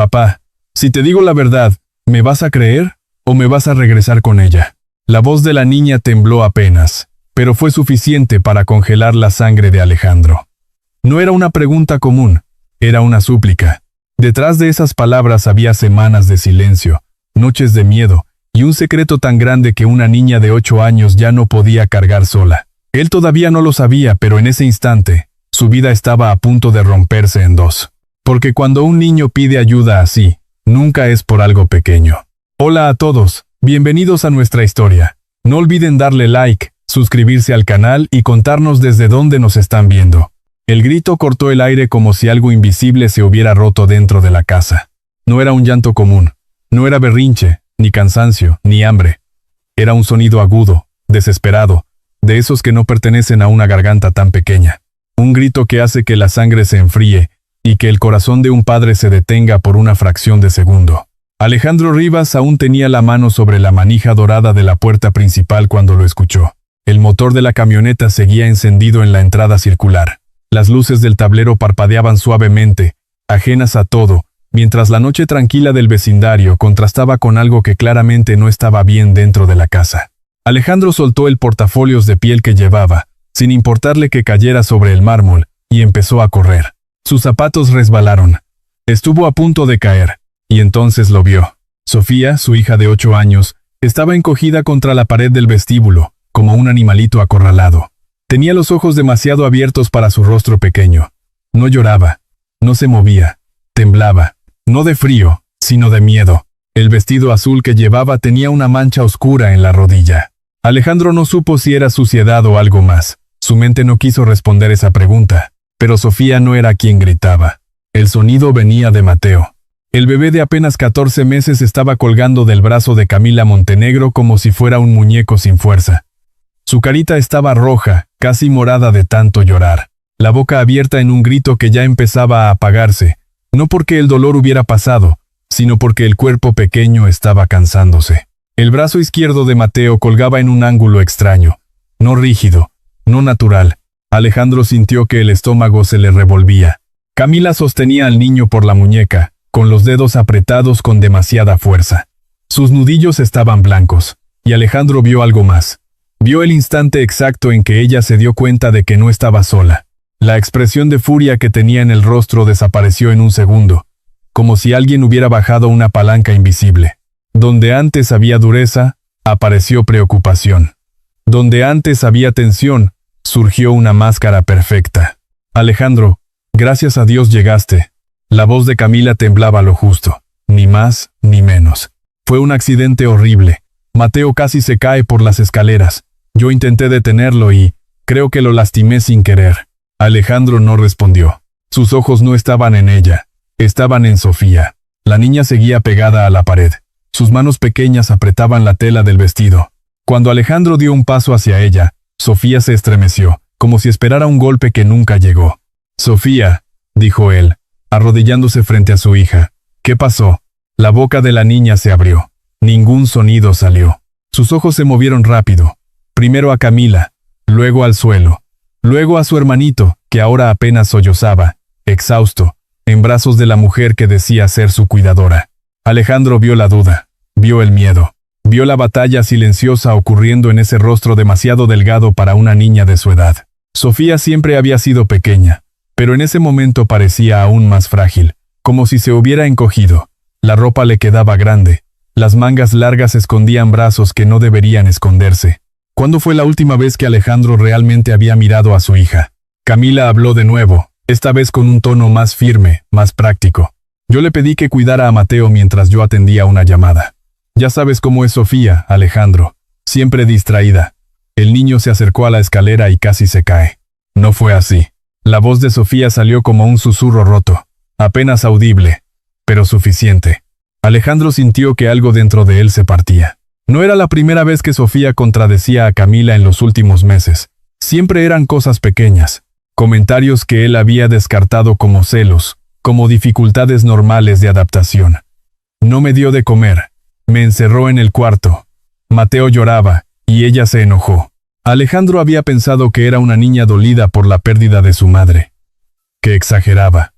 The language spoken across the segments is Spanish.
Papá, si te digo la verdad, ¿me vas a creer o me vas a regresar con ella? La voz de la niña tembló apenas, pero fue suficiente para congelar la sangre de Alejandro. No era una pregunta común, era una súplica. Detrás de esas palabras había semanas de silencio, noches de miedo, y un secreto tan grande que una niña de 8 años ya no podía cargar sola. Él todavía no lo sabía, pero en ese instante, su vida estaba a punto de romperse en dos. Porque cuando un niño pide ayuda así, nunca es por algo pequeño. Hola a todos, bienvenidos a nuestra historia. No olviden darle like, suscribirse al canal y contarnos desde dónde nos están viendo. El grito cortó el aire como si algo invisible se hubiera roto dentro de la casa. No era un llanto común, no era berrinche, ni cansancio, ni hambre. Era un sonido agudo, desesperado, de esos que no pertenecen a una garganta tan pequeña. Un grito que hace que la sangre se enfríe y que el corazón de un padre se detenga por una fracción de segundo. Alejandro Rivas aún tenía la mano sobre la manija dorada de la puerta principal cuando lo escuchó. El motor de la camioneta seguía encendido en la entrada circular. Las luces del tablero parpadeaban suavemente, ajenas a todo, mientras la noche tranquila del vecindario contrastaba con algo que claramente no estaba bien dentro de la casa. Alejandro soltó el portafolios de piel que llevaba, sin importarle que cayera sobre el mármol, y empezó a correr. Sus zapatos resbalaron. Estuvo a punto de caer, y entonces lo vio. Sofía, su hija de 8 años, estaba encogida contra la pared del vestíbulo, como un animalito acorralado. Tenía los ojos demasiado abiertos para su rostro pequeño. No lloraba, no se movía, temblaba, no de frío, sino de miedo. El vestido azul que llevaba tenía una mancha oscura en la rodilla. Alejandro no supo si era suciedad o algo más. Su mente no quiso responder esa pregunta, pero Sofía no era quien gritaba. El sonido venía de Mateo. El bebé de apenas 14 meses estaba colgando del brazo de Camila Montenegro como si fuera un muñeco sin fuerza. Su carita estaba roja, casi morada de tanto llorar, la boca abierta en un grito que ya empezaba a apagarse, no porque el dolor hubiera pasado, sino porque el cuerpo pequeño estaba cansándose. El brazo izquierdo de Mateo colgaba en un ángulo extraño, no rígido, no natural. Alejandro sintió que el estómago se le revolvía. Camila sostenía al niño por la muñeca, con los dedos apretados con demasiada fuerza. Sus nudillos estaban blancos, y Alejandro vio algo más. Vio el instante exacto en que ella se dio cuenta de que no estaba sola. La expresión de furia que tenía en el rostro desapareció en un segundo, como si alguien hubiera bajado una palanca invisible. Donde antes había dureza, apareció preocupación. Donde antes había tensión, surgió una máscara perfecta. Alejandro, gracias a Dios llegaste. La voz de Camila temblaba lo justo, ni más ni menos. Fue un accidente horrible. Mateo casi se cae por las escaleras. Yo intenté detenerlo y creo que lo lastimé sin querer. Alejandro no respondió. Sus ojos no estaban en ella, estaban en Sofía. La niña seguía pegada a la pared. Sus manos pequeñas apretaban la tela del vestido. Cuando Alejandro dio un paso hacia ella, Sofía se estremeció, como si esperara un golpe que nunca llegó. Sofía, dijo él, arrodillándose frente a su hija. ¿Qué pasó? La boca de la niña se abrió. Ningún sonido salió. Sus ojos se movieron rápido. Primero a Camila, luego al suelo, luego a su hermanito, que ahora apenas sollozaba, exhausto, en brazos de la mujer que decía ser su cuidadora. Alejandro vio la duda, vio el miedo, vio la batalla silenciosa ocurriendo en ese rostro demasiado delgado para una niña de su edad. Sofía siempre había sido pequeña, pero en ese momento parecía aún más frágil, como si se hubiera encogido. La ropa le quedaba grande, las mangas largas escondían brazos que no deberían esconderse. ¿Cuándo fue la última vez que Alejandro realmente había mirado a su hija? Camila habló de nuevo, esta vez con un tono más firme, más práctico. Yo le pedí que cuidara a Mateo mientras yo atendía una llamada. Ya sabes cómo es Sofía, Alejandro, siempre distraída. El niño se acercó a la escalera y casi se cae. No fue así. La voz de Sofía salió como un susurro roto, apenas audible, pero suficiente. Alejandro sintió que algo dentro de él se partía. No era la primera vez que Sofía contradecía a Camila en los últimos meses. Siempre eran cosas pequeñas, comentarios que él había descartado como celos, como dificultades normales de adaptación. No me dio de comer, me encerró en el cuarto. Mateo lloraba, y ella se enojó. Alejandro había pensado que era una niña dolida por la pérdida de su madre, que exageraba,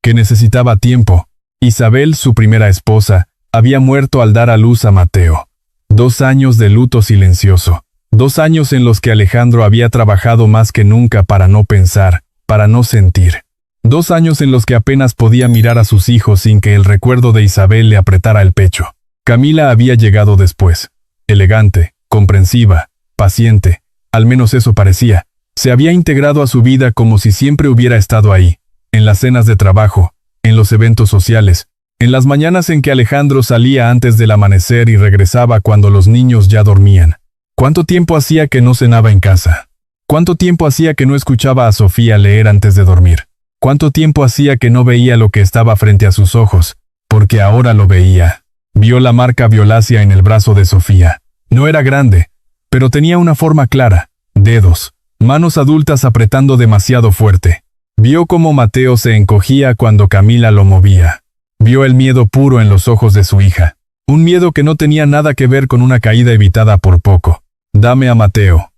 que necesitaba tiempo, Isabel, su primera esposa, había muerto al dar a luz a Mateo. 2 años de luto silencioso. 2 años en los que Alejandro había trabajado más que nunca para no pensar, para no sentir. 2 años en los que apenas podía mirar a sus hijos sin que el recuerdo de Isabel le apretara el pecho. Camila había llegado después. Elegante, comprensiva, paciente, al menos eso parecía. Se había integrado a su vida como si siempre hubiera estado ahí, en las cenas de trabajo, en los eventos sociales, en las mañanas en que Alejandro salía antes del amanecer y regresaba cuando los niños ya dormían. ¿Cuánto tiempo hacía que no cenaba en casa? ¿Cuánto tiempo hacía que no escuchaba a Sofía leer antes de dormir? ¿Cuánto tiempo hacía que no veía lo que estaba frente a sus ojos? Porque ahora lo veía. Vio la marca violácea en el brazo de Sofía. No era grande, pero tenía una forma clara, dedos, manos adultas apretando demasiado fuerte. Vio cómo Mateo se encogía cuando Camila lo movía. Vio el miedo puro en los ojos de su hija. Un miedo que no tenía nada que ver con una caída evitada por poco. «Dame a Mateo»,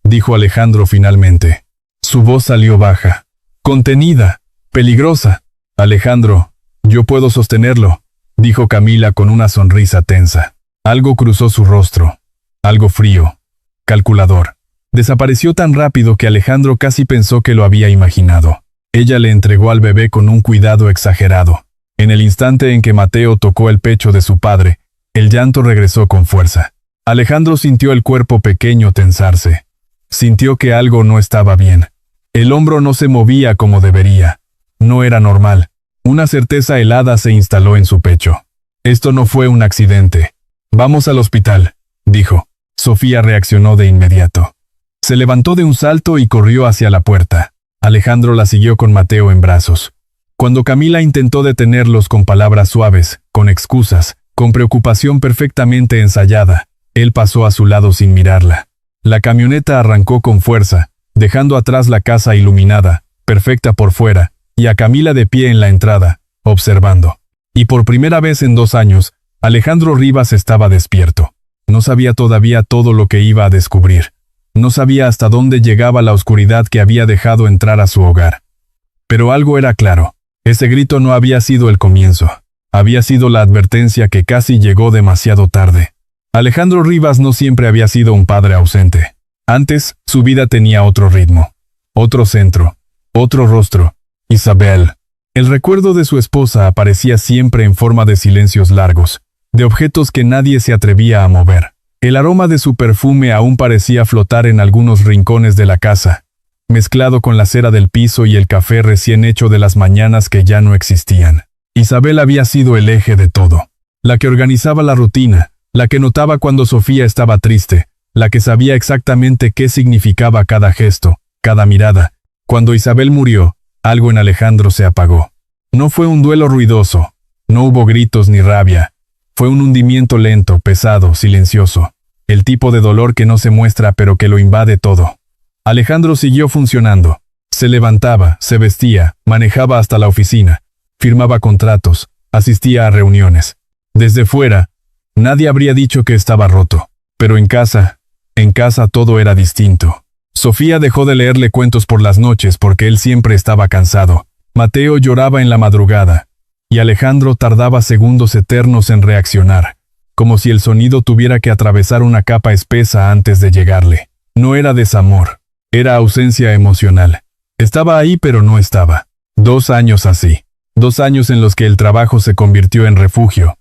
dijo Alejandro finalmente. Su voz salió baja, contenida, peligrosa. «Alejandro, yo puedo sostenerlo», dijo Camila con una sonrisa tensa. Algo cruzó su rostro. Algo frío, calculador. Desapareció tan rápido que Alejandro casi pensó que lo había imaginado. Ella le entregó al bebé con un cuidado exagerado. En el instante en que Mateo tocó el pecho de su padre, el llanto regresó con fuerza. Alejandro sintió el cuerpo pequeño tensarse. Sintió que algo no estaba bien. El hombro no se movía como debería. No era normal. Una certeza helada se instaló en su pecho. Esto no fue un accidente. «Vamos al hospital», dijo. Sofía reaccionó de inmediato. Se levantó de un salto y corrió hacia la puerta. Alejandro la siguió con Mateo en brazos. Cuando Camila intentó detenerlos con palabras suaves, con excusas, con preocupación perfectamente ensayada, él pasó a su lado sin mirarla. La camioneta arrancó con fuerza, dejando atrás la casa iluminada, perfecta por fuera, y a Camila de pie en la entrada, observando. Y por primera vez en 2 años, Alejandro Rivas estaba despierto. No sabía todavía todo lo que iba a descubrir. No sabía hasta dónde llegaba la oscuridad que había dejado entrar a su hogar. Pero algo era claro. Ese grito no había sido el comienzo. Había sido la advertencia que casi llegó demasiado tarde. Alejandro Rivas no siempre había sido un padre ausente. Antes, su vida tenía otro ritmo, otro centro, otro rostro. Isabel. El recuerdo de su esposa aparecía siempre en forma de silencios largos, de objetos que nadie se atrevía a mover. El aroma de su perfume aún parecía flotar en algunos rincones de la casa, mezclado con la cera del piso y el café recién hecho de las mañanas que ya no existían. Isabel había sido el eje de todo, la que organizaba la rutina, la que notaba cuando Sofía estaba triste, la que sabía exactamente qué significaba cada gesto, cada mirada. Cuando Isabel murió, algo en Alejandro se apagó. No fue un duelo ruidoso, no hubo gritos ni rabia. Fue un hundimiento lento, pesado, silencioso. El tipo de dolor que no se muestra pero que lo invade todo. Alejandro siguió funcionando. Se levantaba, se vestía, manejaba hasta la oficina, firmaba contratos, asistía a reuniones. Desde fuera, nadie habría dicho que estaba roto. Pero en casa todo era distinto. Sofía dejó de leerle cuentos por las noches porque él siempre estaba cansado. Mateo lloraba en la madrugada. Y Alejandro tardaba segundos eternos en reaccionar, como si el sonido tuviera que atravesar una capa espesa antes de llegarle. No era desamor, era ausencia emocional. Estaba ahí pero no estaba. 2 años así. 2 años en los que el trabajo se convirtió en refugio,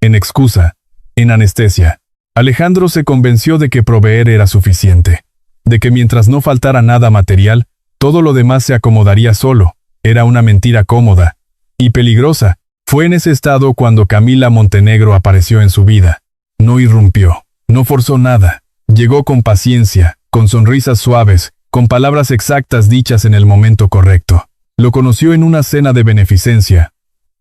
en excusa, en anestesia. Alejandro se convenció de que proveer era suficiente, de que mientras no faltara nada material, todo lo demás se acomodaría solo. Era una mentira cómoda y peligrosa. Fue en ese estado cuando Camila Montenegro apareció en su vida. No irrumpió, no forzó nada. Llegó con paciencia, con sonrisas suaves, con palabras exactas dichas en el momento correcto. Lo conoció en una cena de beneficencia,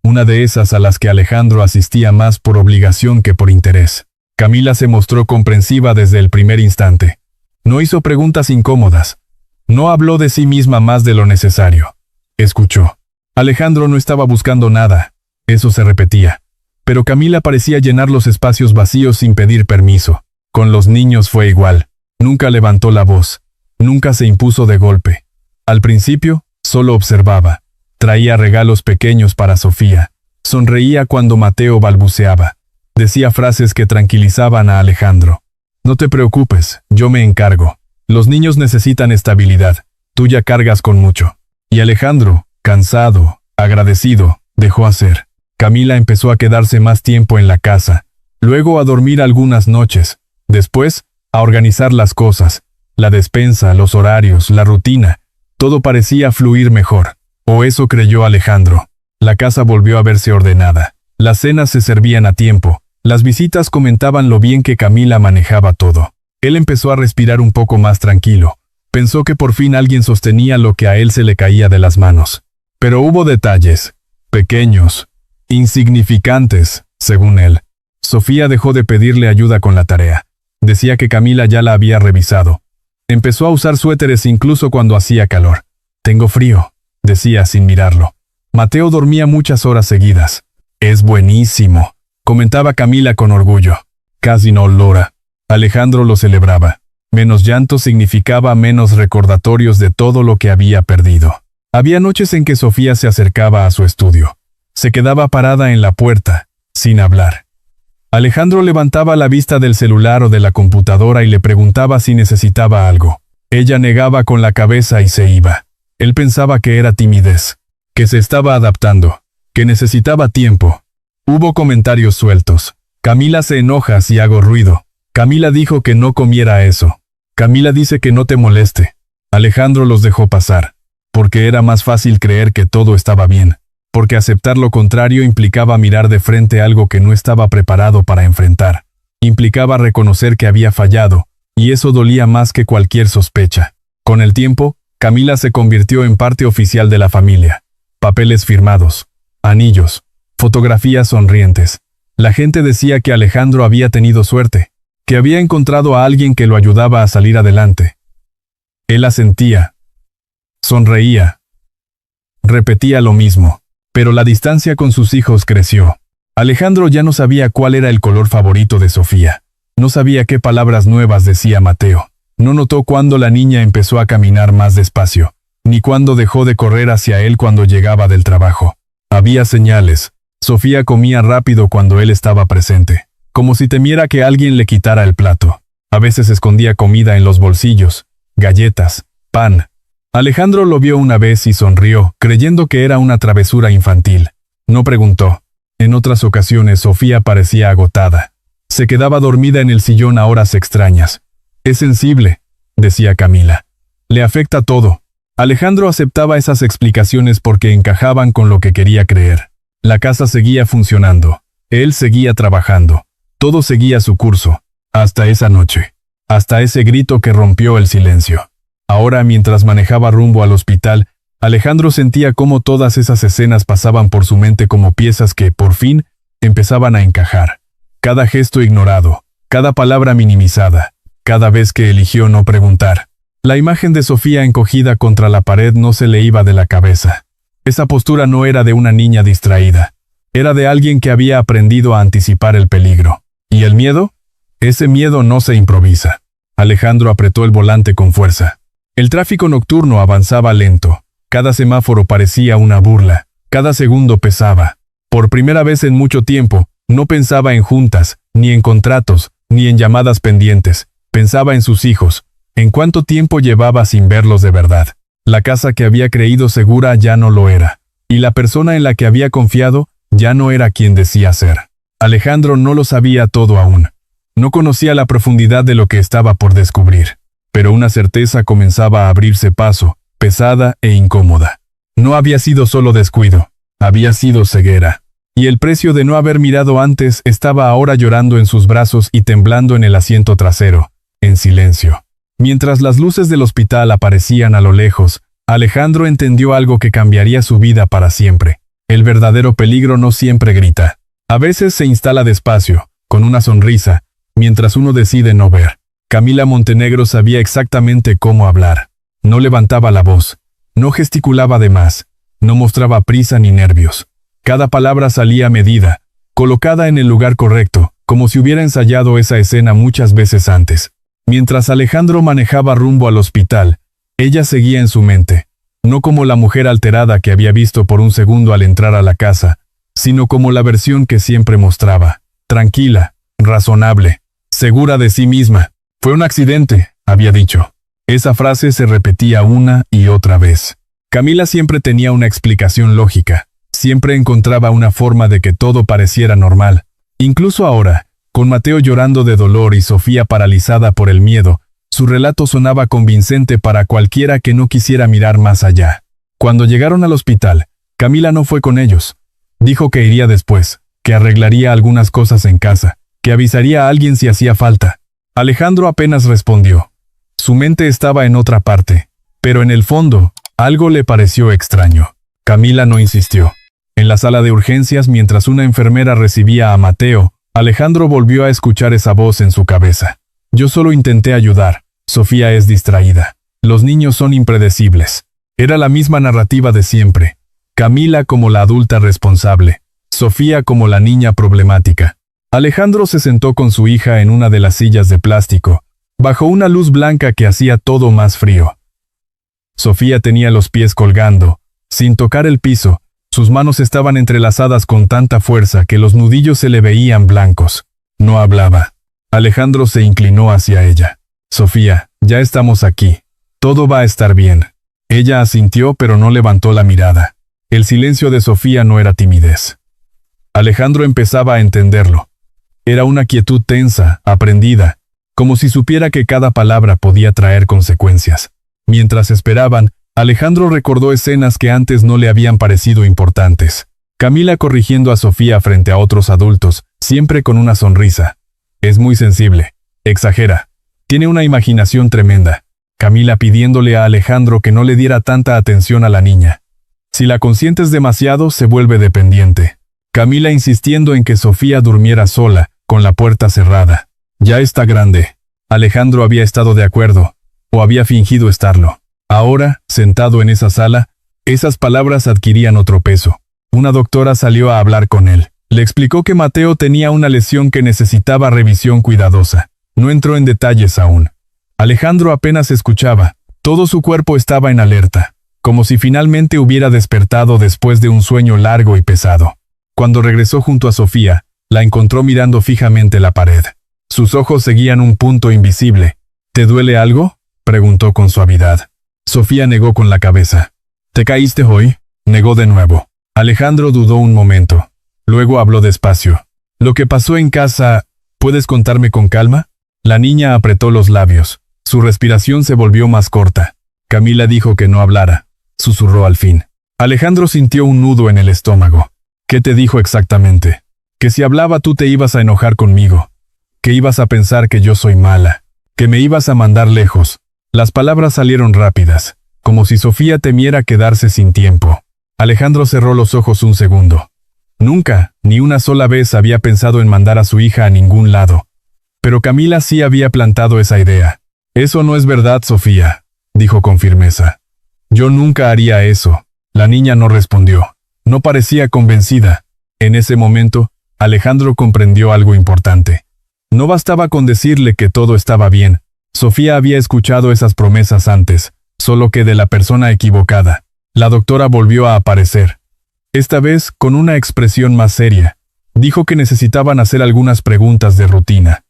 una de esas a las que Alejandro asistía más por obligación que por interés. Camila se mostró comprensiva desde el primer instante. No hizo preguntas incómodas. No habló de sí misma más de lo necesario. Escuchó. Alejandro no estaba buscando nada. Eso se repetía. Pero Camila parecía llenar los espacios vacíos sin pedir permiso. Con los niños fue igual. Nunca levantó la voz. Nunca se impuso de golpe. Al principio, solo observaba. Traía regalos pequeños para Sofía. Sonreía cuando Mateo balbuceaba. Decía frases que tranquilizaban a Alejandro. No te preocupes, yo me encargo. Los niños necesitan estabilidad. Tú ya cargas con mucho. Y Alejandro, cansado, agradecido, dejó hacer. Camila empezó a quedarse más tiempo en la casa, luego a dormir algunas noches, después a organizar las cosas, la despensa, los horarios, la rutina. Todo parecía fluir mejor, o eso creyó Alejandro. La casa volvió a verse ordenada. Las cenas se servían a tiempo. Las visitas comentaban lo bien que Camila manejaba todo. Él empezó a respirar un poco más tranquilo. Pensó que por fin alguien sostenía lo que a él se le caía de las manos. Pero hubo detalles, pequeños, insignificantes, según él. Sofía dejó de pedirle ayuda con la tarea. Decía que Camila ya la había revisado. Empezó a usar suéteres incluso cuando hacía calor. Tengo frío, decía sin mirarlo. Mateo dormía muchas horas seguidas. Es buenísimo, comentaba Camila con orgullo. Casi no llora. Alejandro lo celebraba. Menos llanto significaba menos recordatorios de todo lo que había perdido. Había noches en que Sofía se acercaba a su estudio. Se quedaba parada en la puerta, sin hablar. Alejandro levantaba la vista del celular o de la computadora y le preguntaba si necesitaba algo. Ella negaba con la cabeza y se iba. Él pensaba que era timidez, que se estaba adaptando, que necesitaba tiempo. Hubo comentarios sueltos. Camila se enoja si hago ruido. Camila dijo que no comiera eso. Camila dice que no te moleste. Alejandro los dejó pasar, porque era más fácil creer que todo estaba bien, porque aceptar lo contrario implicaba mirar de frente algo que no estaba preparado para enfrentar. Implicaba reconocer que había fallado, y eso dolía más que cualquier sospecha. Con el tiempo, Camila se convirtió en parte oficial de la familia. Papeles firmados, anillos, fotografías sonrientes. La gente decía que Alejandro había tenido suerte, que había encontrado a alguien que lo ayudaba a salir adelante. Él asentía. Sonreía. Repetía lo mismo. Pero la distancia con sus hijos creció. Alejandro ya no sabía cuál era el color favorito de Sofía. No sabía qué palabras nuevas decía Mateo. No notó cuándo la niña empezó a caminar más despacio, ni cuándo dejó de correr hacia él cuando llegaba del trabajo. Había señales. Sofía comía rápido cuando él estaba presente, como si temiera que alguien le quitara el plato. A veces escondía comida en los bolsillos, galletas, pan. Alejandro lo vio una vez y sonrió, creyendo que era una travesura infantil. No preguntó. En otras ocasiones Sofía parecía agotada. Se quedaba dormida en el sillón a horas extrañas. Es sensible, decía Camila. Le afecta todo. Alejandro aceptaba esas explicaciones porque encajaban con lo que quería creer. La casa seguía funcionando. Él seguía trabajando. Todo seguía su curso. Hasta esa noche. Hasta ese grito que rompió el silencio. Ahora, mientras manejaba rumbo al hospital, Alejandro sentía cómo todas esas escenas pasaban por su mente como piezas que, por fin, empezaban a encajar. Cada gesto ignorado, cada palabra minimizada, cada vez que eligió no preguntar. La imagen de Sofía encogida contra la pared no se le iba de la cabeza. Esa postura no era de una niña distraída. Era de alguien que había aprendido a anticipar el peligro. ¿Y el miedo? Ese miedo no se improvisa. Alejandro apretó el volante con fuerza. El tráfico nocturno avanzaba lento. Cada semáforo parecía una burla. Cada segundo pesaba. Por primera vez en mucho tiempo, no pensaba en juntas, ni en contratos, ni en llamadas pendientes. Pensaba en sus hijos, en cuánto tiempo llevaba sin verlos de verdad. La casa que había creído segura ya no lo era. Y la persona en la que había confiado ya no era quien decía ser. Alejandro no lo sabía todo aún. No conocía la profundidad de lo que estaba por descubrir. Pero una certeza comenzaba a abrirse paso, pesada e incómoda. No había sido solo descuido, había sido ceguera. Y el precio de no haber mirado antes estaba ahora llorando en sus brazos y temblando en el asiento trasero, en silencio. Mientras las luces del hospital aparecían a lo lejos, Alejandro entendió algo que cambiaría su vida para siempre. El verdadero peligro no siempre grita. A veces se instala despacio, con una sonrisa, mientras uno decide no ver. Camila Montenegro sabía exactamente cómo hablar. No levantaba la voz, no gesticulaba de más, no mostraba prisa ni nervios. Cada palabra salía medida, colocada en el lugar correcto, como si hubiera ensayado esa escena muchas veces antes. Mientras Alejandro manejaba rumbo al hospital, ella seguía en su mente, no como la mujer alterada que había visto por un segundo al entrar a la casa, sino como la versión que siempre mostraba, tranquila, razonable, segura de sí misma. Fue un accidente, había dicho. Esa frase se repetía una y otra vez. Camila siempre tenía una explicación lógica, siempre encontraba una forma de que todo pareciera normal. Incluso ahora, con Mateo llorando de dolor y Sofía paralizada por el miedo, su relato sonaba convincente para cualquiera que no quisiera mirar más allá. Cuando llegaron al hospital, Camila no fue con ellos. Dijo que iría después, que arreglaría algunas cosas en casa, que avisaría a alguien si hacía falta. Alejandro apenas respondió. Su mente estaba en otra parte, pero en el fondo, algo le pareció extraño. Camila no insistió. En la sala de urgencias, mientras una enfermera recibía a Mateo, Alejandro volvió a escuchar esa voz en su cabeza. Yo solo intenté ayudar. Sofía es distraída. Los niños son impredecibles. Era la misma narrativa de siempre. Camila como la adulta responsable. Sofía como la niña problemática. Alejandro se sentó con su hija en una de las sillas de plástico, bajo una luz blanca que hacía todo más frío. Sofía tenía los pies colgando, sin tocar el piso. Sus manos estaban entrelazadas con tanta fuerza que los nudillos se le veían blancos. No hablaba. Alejandro se inclinó hacia ella. Sofía, ya estamos aquí. Todo va a estar bien. Ella asintió pero no levantó la mirada. El silencio de Sofía no era timidez. Alejandro empezaba a entenderlo. Era una quietud tensa, aprendida, como si supiera que cada palabra podía traer consecuencias. Mientras esperaban, Alejandro recordó escenas que antes no le habían parecido importantes. Camila corrigiendo a Sofía frente a otros adultos, siempre con una sonrisa. Es muy sensible. Exagera. Tiene una imaginación tremenda. Camila pidiéndole a Alejandro que no le diera tanta atención a la niña. Si la consientes demasiado, se vuelve dependiente. Camila insistiendo en que Sofía durmiera sola, con la puerta cerrada. Ya está grande. Alejandro había estado de acuerdo, o había fingido estarlo. Ahora, sentado en esa sala, esas palabras adquirían otro peso. Una doctora salió a hablar con él. Le explicó que Mateo tenía una lesión que necesitaba revisión cuidadosa. No entró en detalles aún. Alejandro apenas escuchaba. Todo su cuerpo estaba en alerta, como si finalmente hubiera despertado después de un sueño largo y pesado. Cuando regresó junto a Sofía, la encontró mirando fijamente la pared. Sus ojos seguían un punto invisible. ¿Te duele algo?, preguntó con suavidad. Sofía negó con la cabeza. ¿Te caíste hoy?, negó de nuevo. Alejandro dudó un momento. Luego habló despacio. Lo que pasó en casa, ¿puedes contarme con calma? La niña apretó los labios. Su respiración se volvió más corta. Camila dijo que no hablara. Susurró al fin. Alejandro sintió un nudo en el estómago. ¿Qué te dijo exactamente? Que si hablaba tú te ibas a enojar conmigo. Que ibas a pensar que yo soy mala. Que me ibas a mandar lejos. Las palabras salieron rápidas, como si Sofía temiera quedarse sin tiempo. Alejandro cerró los ojos un segundo. Nunca, ni una sola vez había pensado en mandar a su hija a ningún lado. Pero Camila sí había plantado esa idea. Eso no es verdad, Sofía, dijo con firmeza. Yo nunca haría eso. La niña no respondió. No parecía convencida. En ese momento, Alejandro comprendió algo importante. No bastaba con decirle que todo estaba bien. Sofía había escuchado esas promesas antes, solo que de la persona equivocada. La doctora volvió a aparecer. Esta vez con una expresión más seria. Dijo que necesitaban hacer algunas preguntas de rutina.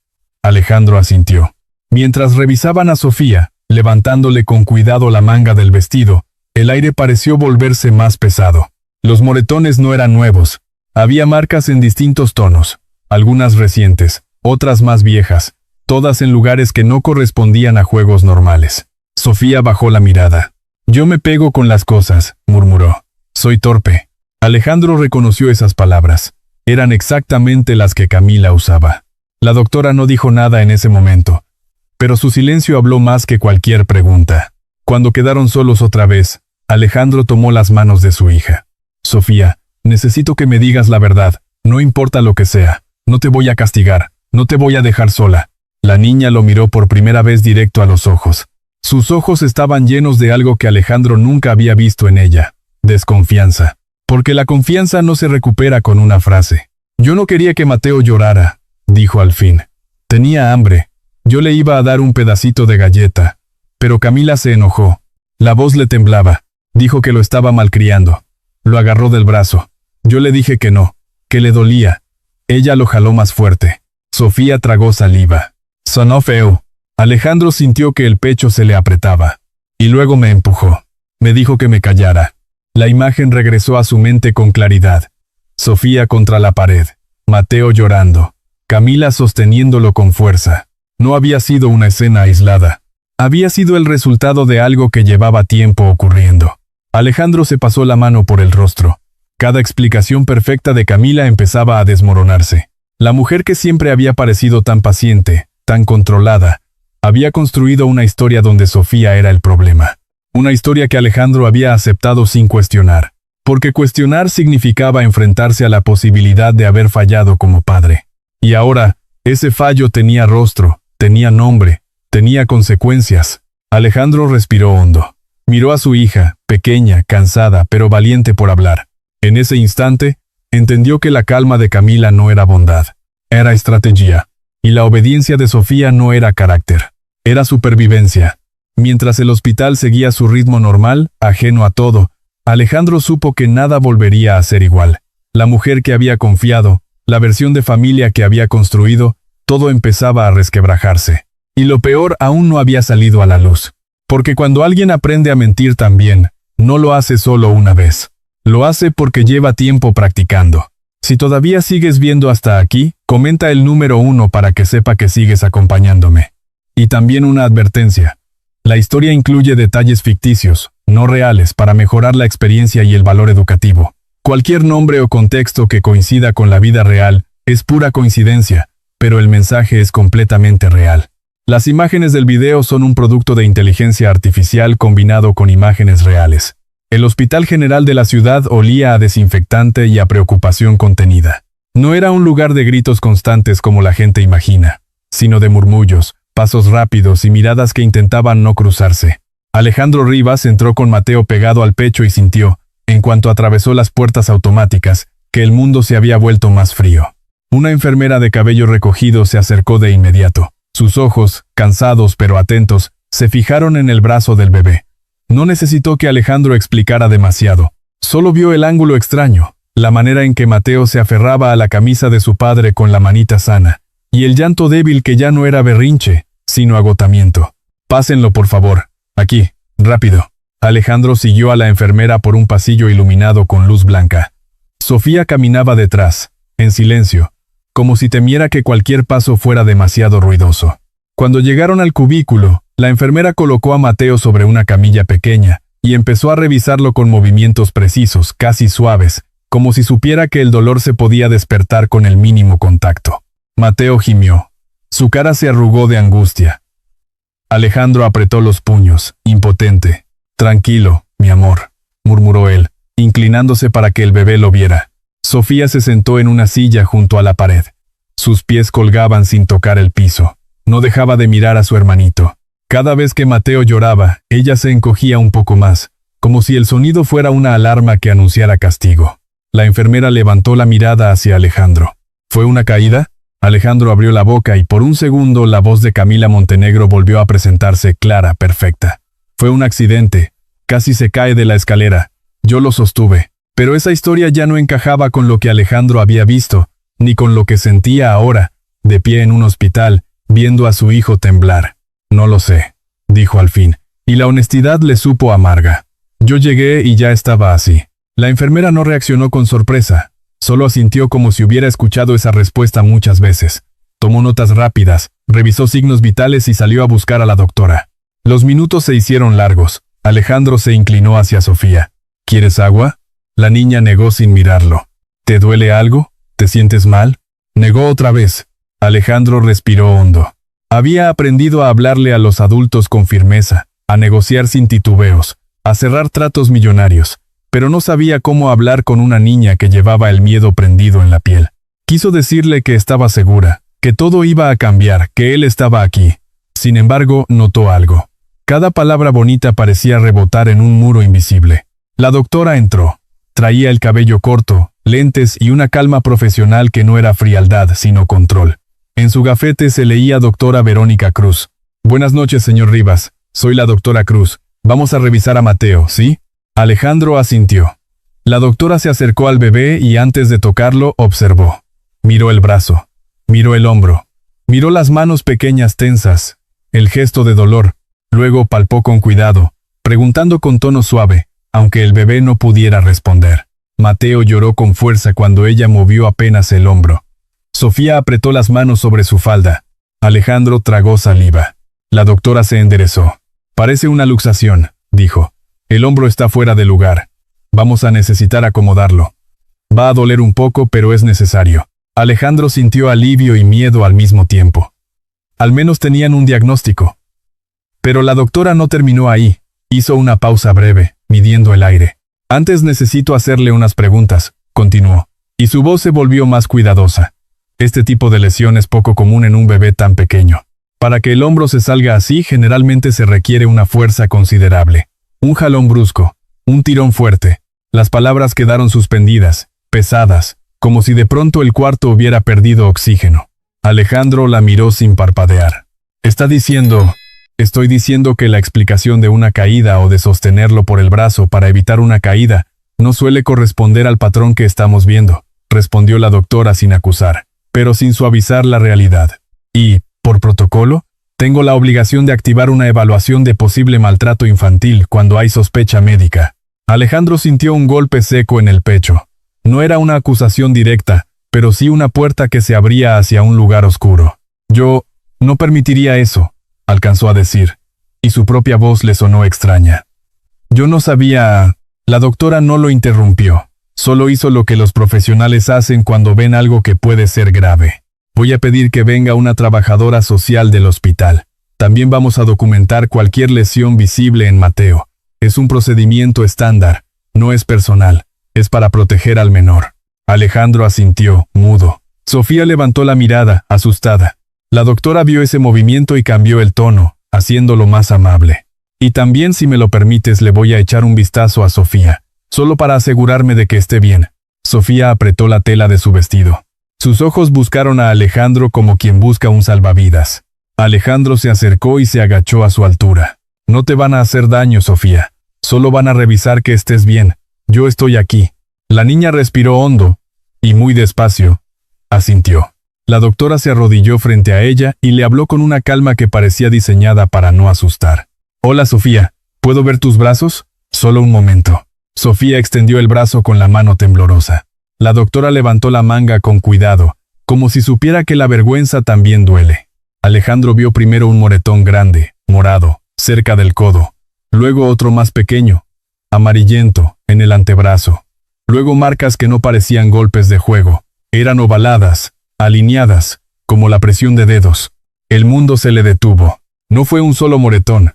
Alejandro asintió. Mientras revisaban a Sofía, levantándole con cuidado la manga del vestido, el aire pareció volverse más pesado. Los moretones no eran nuevos. Había marcas en distintos tonos, algunas recientes, otras más viejas, todas en lugares que no correspondían a juegos normales. Sofía bajó la mirada. Yo me pego con las cosas, murmuró. Soy torpe. Alejandro reconoció esas palabras. Eran exactamente las que Camila usaba. La doctora no dijo nada en ese momento, pero su silencio habló más que cualquier pregunta. Cuando quedaron solos otra vez, Alejandro tomó las manos de su hija. Sofía, necesito que me digas la verdad, no importa lo que sea. No te voy a castigar, no te voy a dejar sola. La niña lo miró por primera vez directo a los ojos. Sus ojos estaban llenos de algo que Alejandro nunca había visto en ella. Desconfianza. Porque la confianza no se recupera con una frase. Yo no quería que Mateo llorara, dijo al fin. Tenía hambre. Yo le iba a dar un pedacito de galleta. Pero Camila se enojó. La voz le temblaba. Dijo que lo estaba malcriando. Lo agarró del brazo. Yo le dije que no. que le dolía. Ella lo jaló más fuerte. Sofía tragó saliva. Sonó feo. Alejandro sintió que el pecho se le apretaba. Y luego me empujó. Me dijo que me callara. La imagen regresó a su mente con claridad. Sofía contra la pared. Mateo llorando. Camila sosteniéndolo con fuerza. No había sido una escena aislada. Había sido el resultado de algo que llevaba tiempo ocurriendo. Alejandro se pasó la mano por el rostro. Cada explicación perfecta de Camila empezaba a desmoronarse. La mujer que siempre había parecido tan paciente, tan controlada, había construido una historia donde Sofía era el problema. Una historia que Alejandro había aceptado sin cuestionar. Porque cuestionar significaba enfrentarse a la posibilidad de haber fallado como padre. Y ahora, ese fallo tenía rostro, tenía nombre, tenía consecuencias. Alejandro respiró hondo. Miró a su hija, pequeña, cansada, pero valiente por hablar. En ese instante, entendió que la calma de Camila no era bondad, era estrategia. Y la obediencia de Sofía no era carácter, era supervivencia. Mientras el hospital seguía su ritmo normal, ajeno a todo, Alejandro supo que nada volvería a ser igual. La mujer que había confiado, la versión de familia que había construido, todo empezaba a resquebrajarse. Y lo peor aún no había salido a la luz. Porque cuando alguien aprende a mentir también, no lo hace solo una vez. Lo hace porque lleva tiempo practicando. Si todavía sigues viendo hasta aquí, comenta el número 1 para que sepa que sigues acompañándome. Y también una advertencia. La historia incluye detalles ficticios, no reales, para mejorar la experiencia y el valor educativo. Cualquier nombre o contexto que coincida con la vida real es pura coincidencia, pero el mensaje es completamente real. Las imágenes del video son un producto de inteligencia artificial combinado con imágenes reales. El Hospital General de la ciudad olía a desinfectante y a preocupación contenida. No era un lugar de gritos constantes como la gente imagina, sino de murmullos, pasos rápidos y miradas que intentaban no cruzarse. Alejandro Rivas entró con Mateo pegado al pecho y sintió, en cuanto atravesó las puertas automáticas, que el mundo se había vuelto más frío. Una enfermera de cabello recogido se acercó de inmediato. Sus ojos, cansados pero atentos, se fijaron en el brazo del bebé. No necesitó que Alejandro explicara demasiado. Solo vio el ángulo extraño, la manera en que Mateo se aferraba a la camisa de su padre con la manita sana, y el llanto débil que ya no era berrinche, sino agotamiento. Pásenlo por favor. Aquí, rápido. Alejandro siguió a la enfermera por un pasillo iluminado con luz blanca. Sofía caminaba detrás, en silencio, como si temiera que cualquier paso fuera demasiado ruidoso. Cuando llegaron al cubículo, la enfermera colocó a Mateo sobre una camilla pequeña y empezó a revisarlo con movimientos precisos, casi suaves, como si supiera que el dolor se podía despertar con el mínimo contacto. Mateo gimió. Su cara se arrugó de angustia. Alejandro apretó los puños, impotente. «Tranquilo, mi amor», murmuró él, inclinándose para que el bebé lo viera. Sofía se sentó en una silla junto a la pared. Sus pies colgaban sin tocar el piso. No dejaba de mirar a su hermanito. Cada vez que Mateo lloraba, ella se encogía un poco más, como si el sonido fuera una alarma que anunciara castigo. La enfermera levantó la mirada hacia Alejandro. ¿Fue una caída? Alejandro abrió la boca y por un segundo la voz de Camila Montenegro volvió a presentarse clara, perfecta. Fue un accidente. Casi se cae de la escalera. Yo lo sostuve. Pero esa historia ya no encajaba con lo que Alejandro había visto, ni con lo que sentía ahora, de pie en un hospital, viendo a su hijo temblar. No lo sé, dijo al fin, y la honestidad le supo amarga. Yo llegué y ya estaba así. La enfermera no reaccionó con sorpresa, solo asintió como si hubiera escuchado esa respuesta muchas veces. Tomó notas rápidas, revisó signos vitales y salió a buscar a la doctora. Los minutos se hicieron largos. Alejandro se inclinó hacia Sofía. ¿Quieres agua? La niña negó sin mirarlo. ¿Te duele algo? ¿Te sientes mal? Negó otra vez. Alejandro respiró hondo. Había aprendido a hablarle a los adultos con firmeza, a negociar sin titubeos, a cerrar tratos millonarios, pero no sabía cómo hablar con una niña que llevaba el miedo prendido en la piel. Quiso decirle que estaba segura, que todo iba a cambiar, que él estaba aquí. Sin embargo, notó algo. Cada palabra bonita parecía rebotar en un muro invisible. La doctora entró. Traía el cabello corto, lentes y una calma profesional que no era frialdad, sino control. En su gafete se leía doctora Verónica Cruz. Buenas noches, señor Rivas. Soy la doctora Cruz. Vamos a revisar a Mateo, ¿sí? Alejandro asintió. La doctora se acercó al bebé y antes de tocarlo observó. Miró el brazo, miró el hombro, miró las manos pequeñas tensas, el gesto de dolor, luego palpó con cuidado, preguntando con tono suave, aunque el bebé no pudiera responder. Mateo lloró con fuerza cuando ella movió apenas el hombro. Sofía apretó las manos sobre su falda. Alejandro tragó saliva. La doctora se enderezó. Parece una luxación, dijo. El hombro está fuera de lugar. Vamos a necesitar acomodarlo. Va a doler un poco, pero es necesario. Alejandro sintió alivio y miedo al mismo tiempo. Al menos tenían un diagnóstico. Pero la doctora no terminó ahí. Hizo una pausa breve, midiendo el aire. Antes necesito hacerle unas preguntas, continuó, y su voz se volvió más cuidadosa. Este tipo de lesión es poco común en un bebé tan pequeño. Para que el hombro se salga así, generalmente se requiere una fuerza considerable. Un jalón brusco, un tirón fuerte. Las palabras quedaron suspendidas, pesadas, como si de pronto el cuarto hubiera perdido oxígeno. Alejandro la miró sin parpadear. Estoy diciendo que la explicación de una caída o de sostenerlo por el brazo para evitar una caída no suele corresponder al patrón que estamos viendo, respondió la doctora sin acusar, pero sin suavizar la realidad. Y, por protocolo, tengo la obligación de activar una evaluación de posible maltrato infantil cuando hay sospecha médica. Alejandro sintió un golpe seco en el pecho. No era una acusación directa, pero sí una puerta que se abría hacia un lugar oscuro. Yo no permitiría eso, alcanzó a decir, y su propia voz le sonó extraña. Yo no sabía... La doctora no lo interrumpió, solo hizo lo que los profesionales hacen cuando ven algo que puede ser grave. Voy a pedir que venga una trabajadora social del hospital. También vamos a documentar cualquier lesión visible en Mateo. Es un procedimiento estándar, no es personal, es para proteger al menor. Alejandro asintió, mudo. Sofía levantó la mirada, asustada. La doctora vio ese movimiento y cambió el tono, haciéndolo más amable. Y también, si me lo permites, le voy a echar un vistazo a Sofía, solo para asegurarme de que esté bien. Sofía apretó la tela de su vestido. Sus ojos buscaron a Alejandro como quien busca un salvavidas. Alejandro se acercó y se agachó a su altura. No te van a hacer daño, Sofía. Solo van a revisar que estés bien. Yo estoy aquí. La niña respiró hondo, y muy despacio, asintió. La doctora se arrodilló frente a ella y le habló con una calma que parecía diseñada para no asustar. Hola, Sofía. ¿Puedo ver tus brazos? Solo un momento. Sofía extendió el brazo con la mano temblorosa. La doctora levantó la manga con cuidado, como si supiera que la vergüenza también duele. Alejandro vio primero un moretón grande, morado, cerca del codo. Luego otro más pequeño, amarillento, en el antebrazo. Luego marcas que no parecían golpes de juego. Eran ovaladas, alineadas, como la presión de dedos. El mundo se le detuvo. No fue un solo moretón.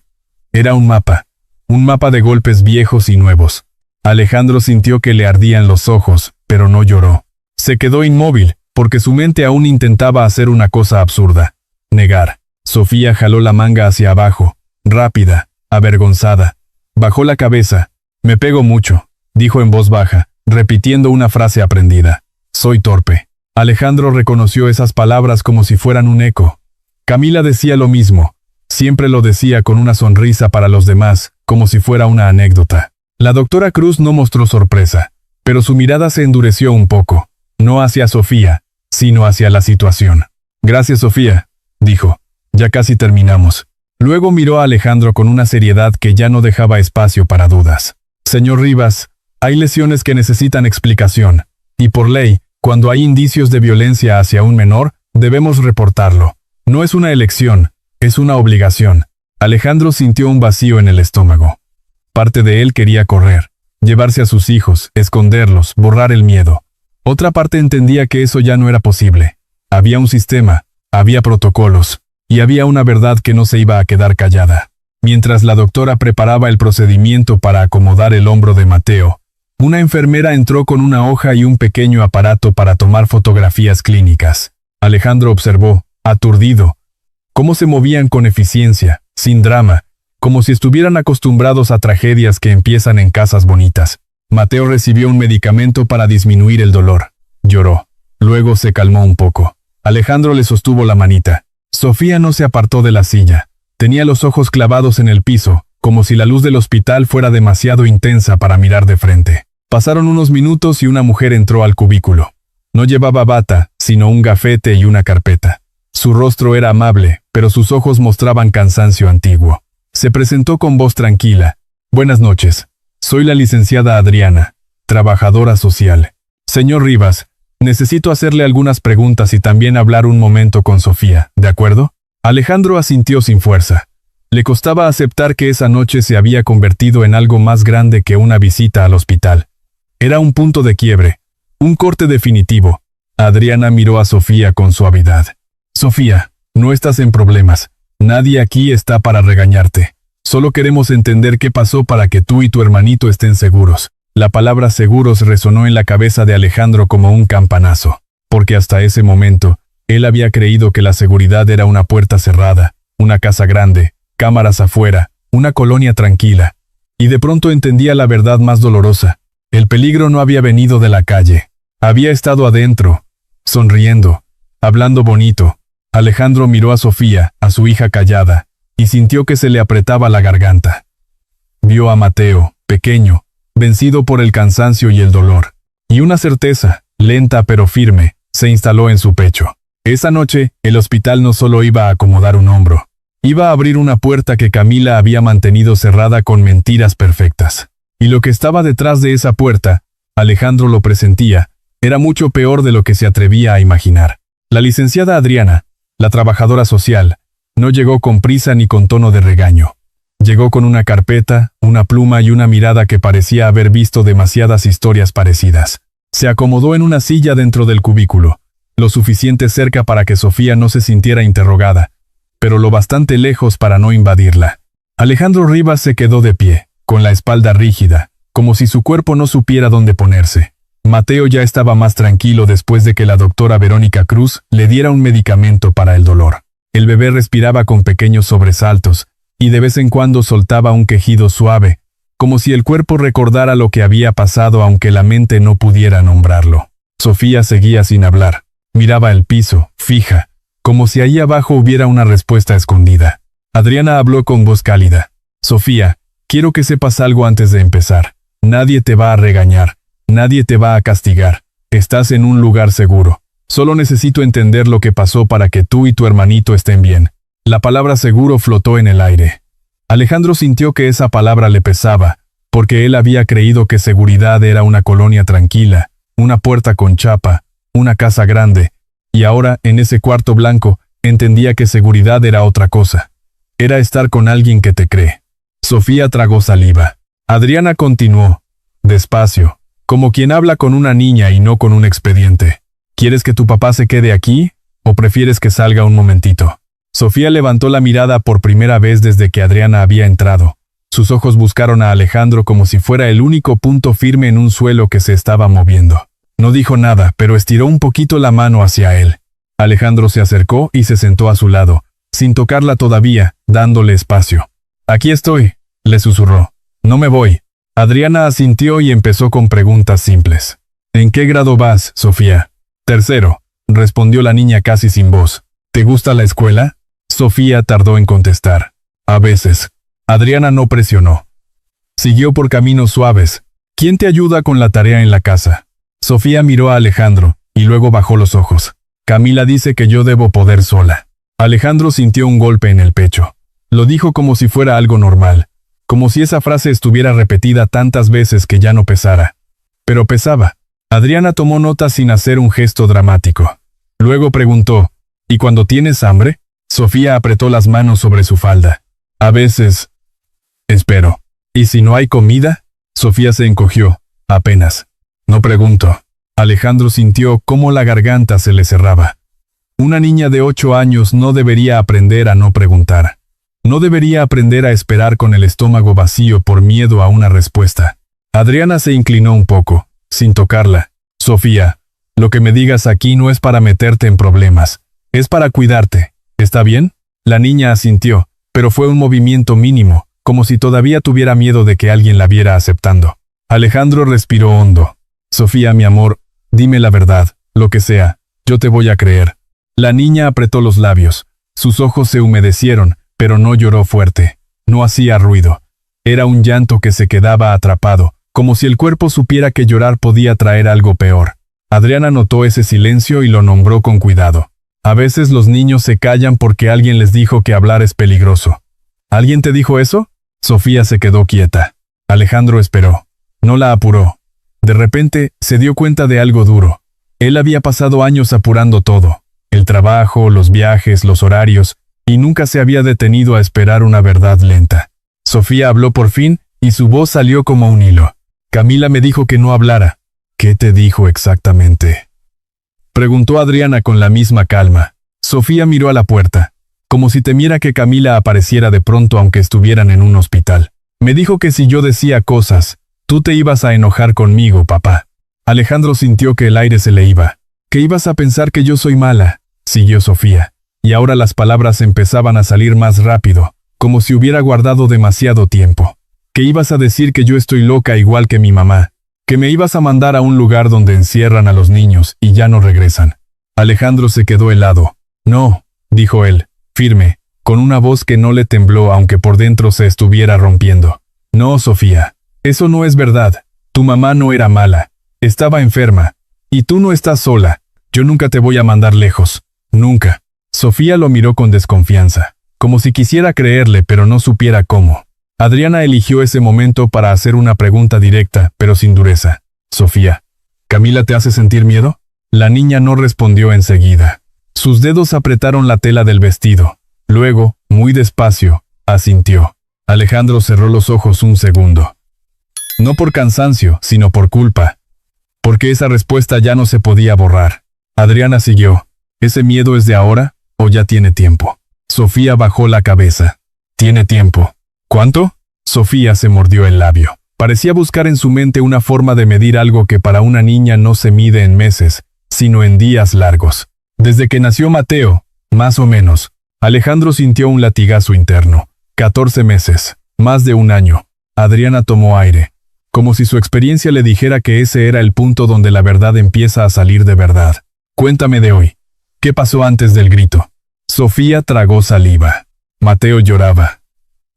Era un mapa de golpes viejos y nuevos. Alejandro sintió que le ardían los ojos, pero no lloró. Se quedó inmóvil, porque su mente aún intentaba hacer una cosa absurda. Negar. Sofía jaló la manga hacia abajo, rápida, avergonzada. Bajó la cabeza. Me pego mucho, dijo en voz baja, repitiendo una frase aprendida. Soy torpe. Alejandro reconoció esas palabras como si fueran un eco. Camila decía lo mismo. Siempre lo decía con una sonrisa para los demás, como si fuera una anécdota. La doctora Cruz no mostró sorpresa, pero su mirada se endureció un poco, no hacia Sofía, sino hacia la situación. Gracias, Sofía, dijo. Ya casi terminamos. Luego miró a Alejandro con una seriedad que ya no dejaba espacio para dudas. Señor Rivas, hay lesiones que necesitan explicación, y por ley, cuando hay indicios de violencia hacia un menor, debemos reportarlo. No es una elección, es una obligación. Alejandro sintió un vacío en el estómago. Parte de él quería correr, llevarse a sus hijos, esconderlos, borrar el miedo. Otra parte entendía que eso ya no era posible. Había un sistema, había protocolos, y había una verdad que no se iba a quedar callada. Mientras la doctora preparaba el procedimiento para acomodar el hombro de Mateo, una enfermera entró con una hoja y un pequeño aparato para tomar fotografías clínicas. Alejandro observó, aturdido, cómo se movían con eficiencia, sin drama, como si estuvieran acostumbrados a tragedias que empiezan en casas bonitas. Mateo recibió un medicamento para disminuir el dolor. Lloró. Luego se calmó un poco. Alejandro le sostuvo la manita. Sofía no se apartó de la silla. Tenía los ojos clavados en el piso, como si la luz del hospital fuera demasiado intensa para mirar de frente. Pasaron unos minutos y una mujer entró al cubículo. No llevaba bata, sino un gafete y una carpeta. Su rostro era amable, pero sus ojos mostraban cansancio antiguo. Se presentó con voz tranquila. Buenas noches. Soy la licenciada Adriana, trabajadora social. Señor Rivas, necesito hacerle algunas preguntas y también hablar un momento con Sofía, ¿de acuerdo? Alejandro asintió sin fuerza. Le costaba aceptar que esa noche se había convertido en algo más grande que una visita al hospital. Era un punto de quiebre, un corte definitivo. Adriana miró a Sofía con suavidad. Sofía, no estás en problemas. Nadie aquí está para regañarte. Solo queremos entender qué pasó para que tú y tu hermanito estén seguros. La palabra seguros resonó en la cabeza de Alejandro como un campanazo, porque hasta ese momento, él había creído que la seguridad era una puerta cerrada, una casa grande, cámaras afuera, una colonia tranquila. Y de pronto entendía la verdad más dolorosa. El peligro no había venido de la calle. Había estado adentro, sonriendo, hablando bonito. Alejandro miró a Sofía, a su hija callada, y sintió que se le apretaba la garganta. Vio a Mateo, pequeño, vencido por el cansancio y el dolor. Y una certeza, lenta pero firme, se instaló en su pecho. Esa noche, el hospital no solo iba a acomodar un hombro. Iba a abrir una puerta que Camila había mantenido cerrada con mentiras perfectas. Y lo que estaba detrás de esa puerta, Alejandro lo presentía, era mucho peor de lo que se atrevía a imaginar. La licenciada Adriana, la trabajadora social, no llegó con prisa ni con tono de regaño. Llegó con una carpeta, una pluma y una mirada que parecía haber visto demasiadas historias parecidas. Se acomodó en una silla dentro del cubículo, lo suficiente cerca para que Sofía no se sintiera interrogada, pero lo bastante lejos para no invadirla. Alejandro Rivas se quedó de pie, con la espalda rígida, como si su cuerpo no supiera dónde ponerse. Mateo ya estaba más tranquilo después de que la doctora Verónica Cruz le diera un medicamento para el dolor. El bebé respiraba con pequeños sobresaltos, y de vez en cuando soltaba un quejido suave, como si el cuerpo recordara lo que había pasado aunque la mente no pudiera nombrarlo. Sofía seguía sin hablar. Miraba el piso, fija, como si ahí abajo hubiera una respuesta escondida. Adriana habló con voz cálida. Sofía, quiero que sepas algo antes de empezar. Nadie te va a regañar. Nadie te va a castigar. Estás en un lugar seguro. Solo necesito entender lo que pasó para que tú y tu hermanito estén bien. La palabra seguro flotó en el aire. Alejandro sintió que esa palabra le pesaba, porque él había creído que seguridad era una colonia tranquila, una puerta con chapa, una casa grande, y ahora, en ese cuarto blanco, entendía que seguridad era otra cosa. Era estar con alguien que te cree. Sofía tragó saliva. Adriana continuó, despacio, como quien habla con una niña y no con un expediente. ¿Quieres que tu papá se quede aquí, o prefieres que salga un momentito? Sofía levantó la mirada por primera vez desde que Adriana había entrado. Sus ojos buscaron a Alejandro como si fuera el único punto firme en un suelo que se estaba moviendo. No dijo nada, pero estiró un poquito la mano hacia él. Alejandro se acercó y se sentó a su lado, sin tocarla todavía, dándole espacio. Aquí estoy, le susurró. No me voy. Adriana asintió y empezó con preguntas simples. ¿En qué grado vas, Sofía? Tercero, respondió la niña casi sin voz. ¿Te gusta la escuela? Sofía tardó en contestar. A veces. Adriana no presionó. Siguió por caminos suaves. ¿Quién te ayuda con la tarea en la casa? Sofía miró a Alejandro, y luego bajó los ojos. Camila dice que yo debo poder sola. Alejandro sintió un golpe en el pecho. Lo dijo como si fuera algo normal, como si esa frase estuviera repetida tantas veces que ya no pesara. Pero pesaba. Adriana tomó nota sin hacer un gesto dramático. Luego preguntó, ¿y cuando tienes hambre? Sofía apretó las manos sobre su falda. A veces. Espero. ¿Y si no hay comida? Sofía se encogió. Apenas. No pregunto. Alejandro sintió cómo la garganta se le cerraba. Una niña de 8 años no debería aprender a no preguntar. No debería aprender a esperar con el estómago vacío por miedo a una respuesta. Adriana se inclinó un poco, sin tocarla. Sofía, lo que me digas aquí no es para meterte en problemas. Es para cuidarte. ¿Está bien? La niña asintió, pero fue un movimiento mínimo, como si todavía tuviera miedo de que alguien la viera aceptando. Alejandro respiró hondo. Sofía, mi amor, dime la verdad, lo que sea, yo te voy a creer. La niña apretó los labios. Sus ojos se humedecieron, pero no lloró fuerte. No hacía ruido. Era un llanto que se quedaba atrapado, como si el cuerpo supiera que llorar podía traer algo peor. Adriana notó ese silencio y lo nombró con cuidado. A veces los niños se callan porque alguien les dijo que hablar es peligroso. ¿Alguien te dijo eso? Sofía se quedó quieta. Alejandro esperó. No la apuró. De repente, se dio cuenta de algo duro. Él había pasado años apurando todo. El trabajo, los viajes, los horarios, y nunca se había detenido a esperar una verdad lenta. Sofía habló por fin, y su voz salió como un hilo. Camila me dijo que no hablara. ¿Qué te dijo exactamente? Preguntó Adriana con la misma calma. Sofía miró a la puerta, como si temiera que Camila apareciera de pronto aunque estuvieran en un hospital. Me dijo que si yo decía cosas, tú te ibas a enojar conmigo, papá. Alejandro sintió que el aire se le iba. ¿Que ibas a pensar que yo soy mala? Siguió Sofía. Y ahora las palabras empezaban a salir más rápido, como si hubiera guardado demasiado tiempo. ¿Que ibas a decir que yo estoy loca igual que mi mamá? ¿Que me ibas a mandar a un lugar donde encierran a los niños y ya no regresan? Alejandro se quedó helado. No, dijo él, firme, con una voz que no le tembló aunque por dentro se estuviera rompiendo. No, Sofía, eso no es verdad. Tu mamá no era mala. Estaba enferma. Y tú no estás sola. Yo nunca te voy a mandar lejos. Nunca. Sofía lo miró con desconfianza, como si quisiera creerle pero no supiera cómo. Adriana eligió ese momento para hacer una pregunta directa, pero sin dureza. Sofía, ¿Camila te hace sentir miedo? La niña no respondió enseguida. Sus dedos apretaron la tela del vestido. Luego, muy despacio, asintió. Alejandro cerró los ojos un segundo. No por cansancio, sino por culpa. Porque esa respuesta ya no se podía borrar. Adriana siguió. ¿Ese miedo es de ahora, o ya tiene tiempo? Sofía bajó la cabeza. Tiene tiempo. ¿Cuánto? Sofía se mordió el labio. Parecía buscar en su mente una forma de medir algo que para una niña no se mide en meses, sino en días largos. Desde que nació Mateo, más o menos. Alejandro sintió un latigazo interno. 14 meses, más de un año. Adriana tomó aire, como si su experiencia le dijera que ese era el punto donde la verdad empieza a salir de verdad. Cuéntame de hoy. ¿Qué pasó antes del grito? Sofía tragó saliva. Mateo lloraba.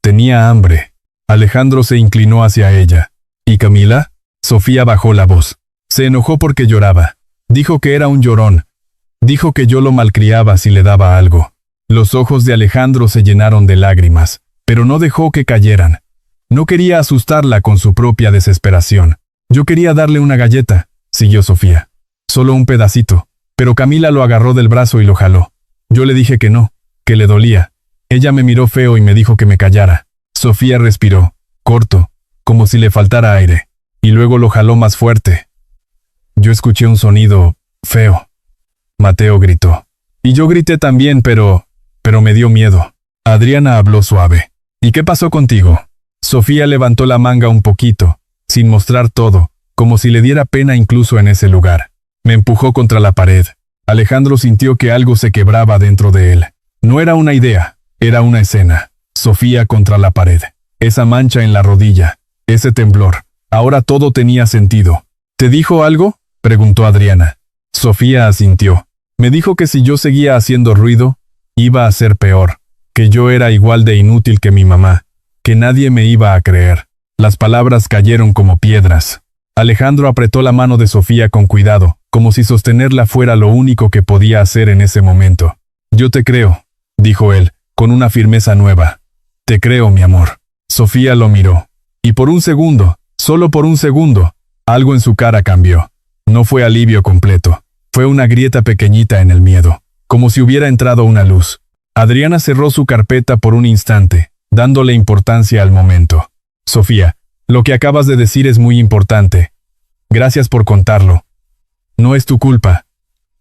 Tenía hambre. Alejandro se inclinó hacia ella. ¿Y Camila? Sofía bajó la voz. Se enojó porque lloraba. Dijo que era un llorón. Dijo que yo lo malcriaba si le daba algo. Los ojos de Alejandro se llenaron de lágrimas, pero no dejó que cayeran. No quería asustarla con su propia desesperación. Yo quería darle una galleta, siguió Sofía. Solo un pedacito, pero Camila lo agarró del brazo y lo jaló. Yo le dije que no, que le dolía. Ella me miró feo y me dijo que me callara. Sofía respiró, corto, como si le faltara aire, y luego lo jaló más fuerte. Yo escuché un sonido feo. Mateo gritó. Y yo grité también, pero me dio miedo. Adriana habló suave. ¿Y qué pasó contigo? Sofía levantó la manga un poquito, sin mostrar todo, como si le diera pena incluso en ese lugar. Me empujó contra la pared. Alejandro sintió que algo se quebraba dentro de él. No era una idea, era una escena. Sofía contra la pared. Esa mancha en la rodilla. Ese temblor. Ahora todo tenía sentido. ¿Te dijo algo? Preguntó Adriana. Sofía asintió. Me dijo que si yo seguía haciendo ruido, iba a ser peor. Que yo era igual de inútil que mi mamá. Que nadie me iba a creer. Las palabras cayeron como piedras. Alejandro apretó la mano de Sofía con cuidado, como si sostenerla fuera lo único que podía hacer en ese momento. Yo te creo, dijo él, con una firmeza nueva. Te creo, mi amor. Sofía lo miró. Y por un segundo, solo por un segundo, algo en su cara cambió. No fue alivio completo. Fue una grieta pequeñita en el miedo, como si hubiera entrado una luz. Adriana cerró su carpeta por un instante, dándole importancia al momento. Sofía, lo que acabas de decir es muy importante. Gracias por contarlo. No es tu culpa.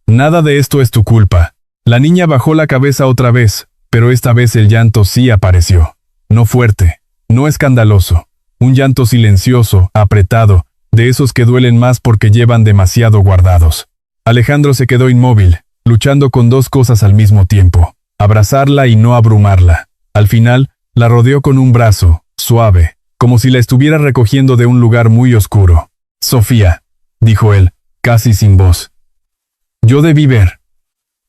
Nada de esto es tu culpa. La niña bajó la cabeza otra vez, pero esta vez el llanto sí apareció. No fuerte, no escandaloso. Un llanto silencioso, apretado, de esos que duelen más porque llevan demasiado guardados. Alejandro se quedó inmóvil, luchando con dos cosas al mismo tiempo. Abrazarla y no abrumarla. Al final, la rodeó con un brazo, suave, como si la estuviera recogiendo de un lugar muy oscuro. Sofía, dijo él, casi sin voz. Yo debí ver.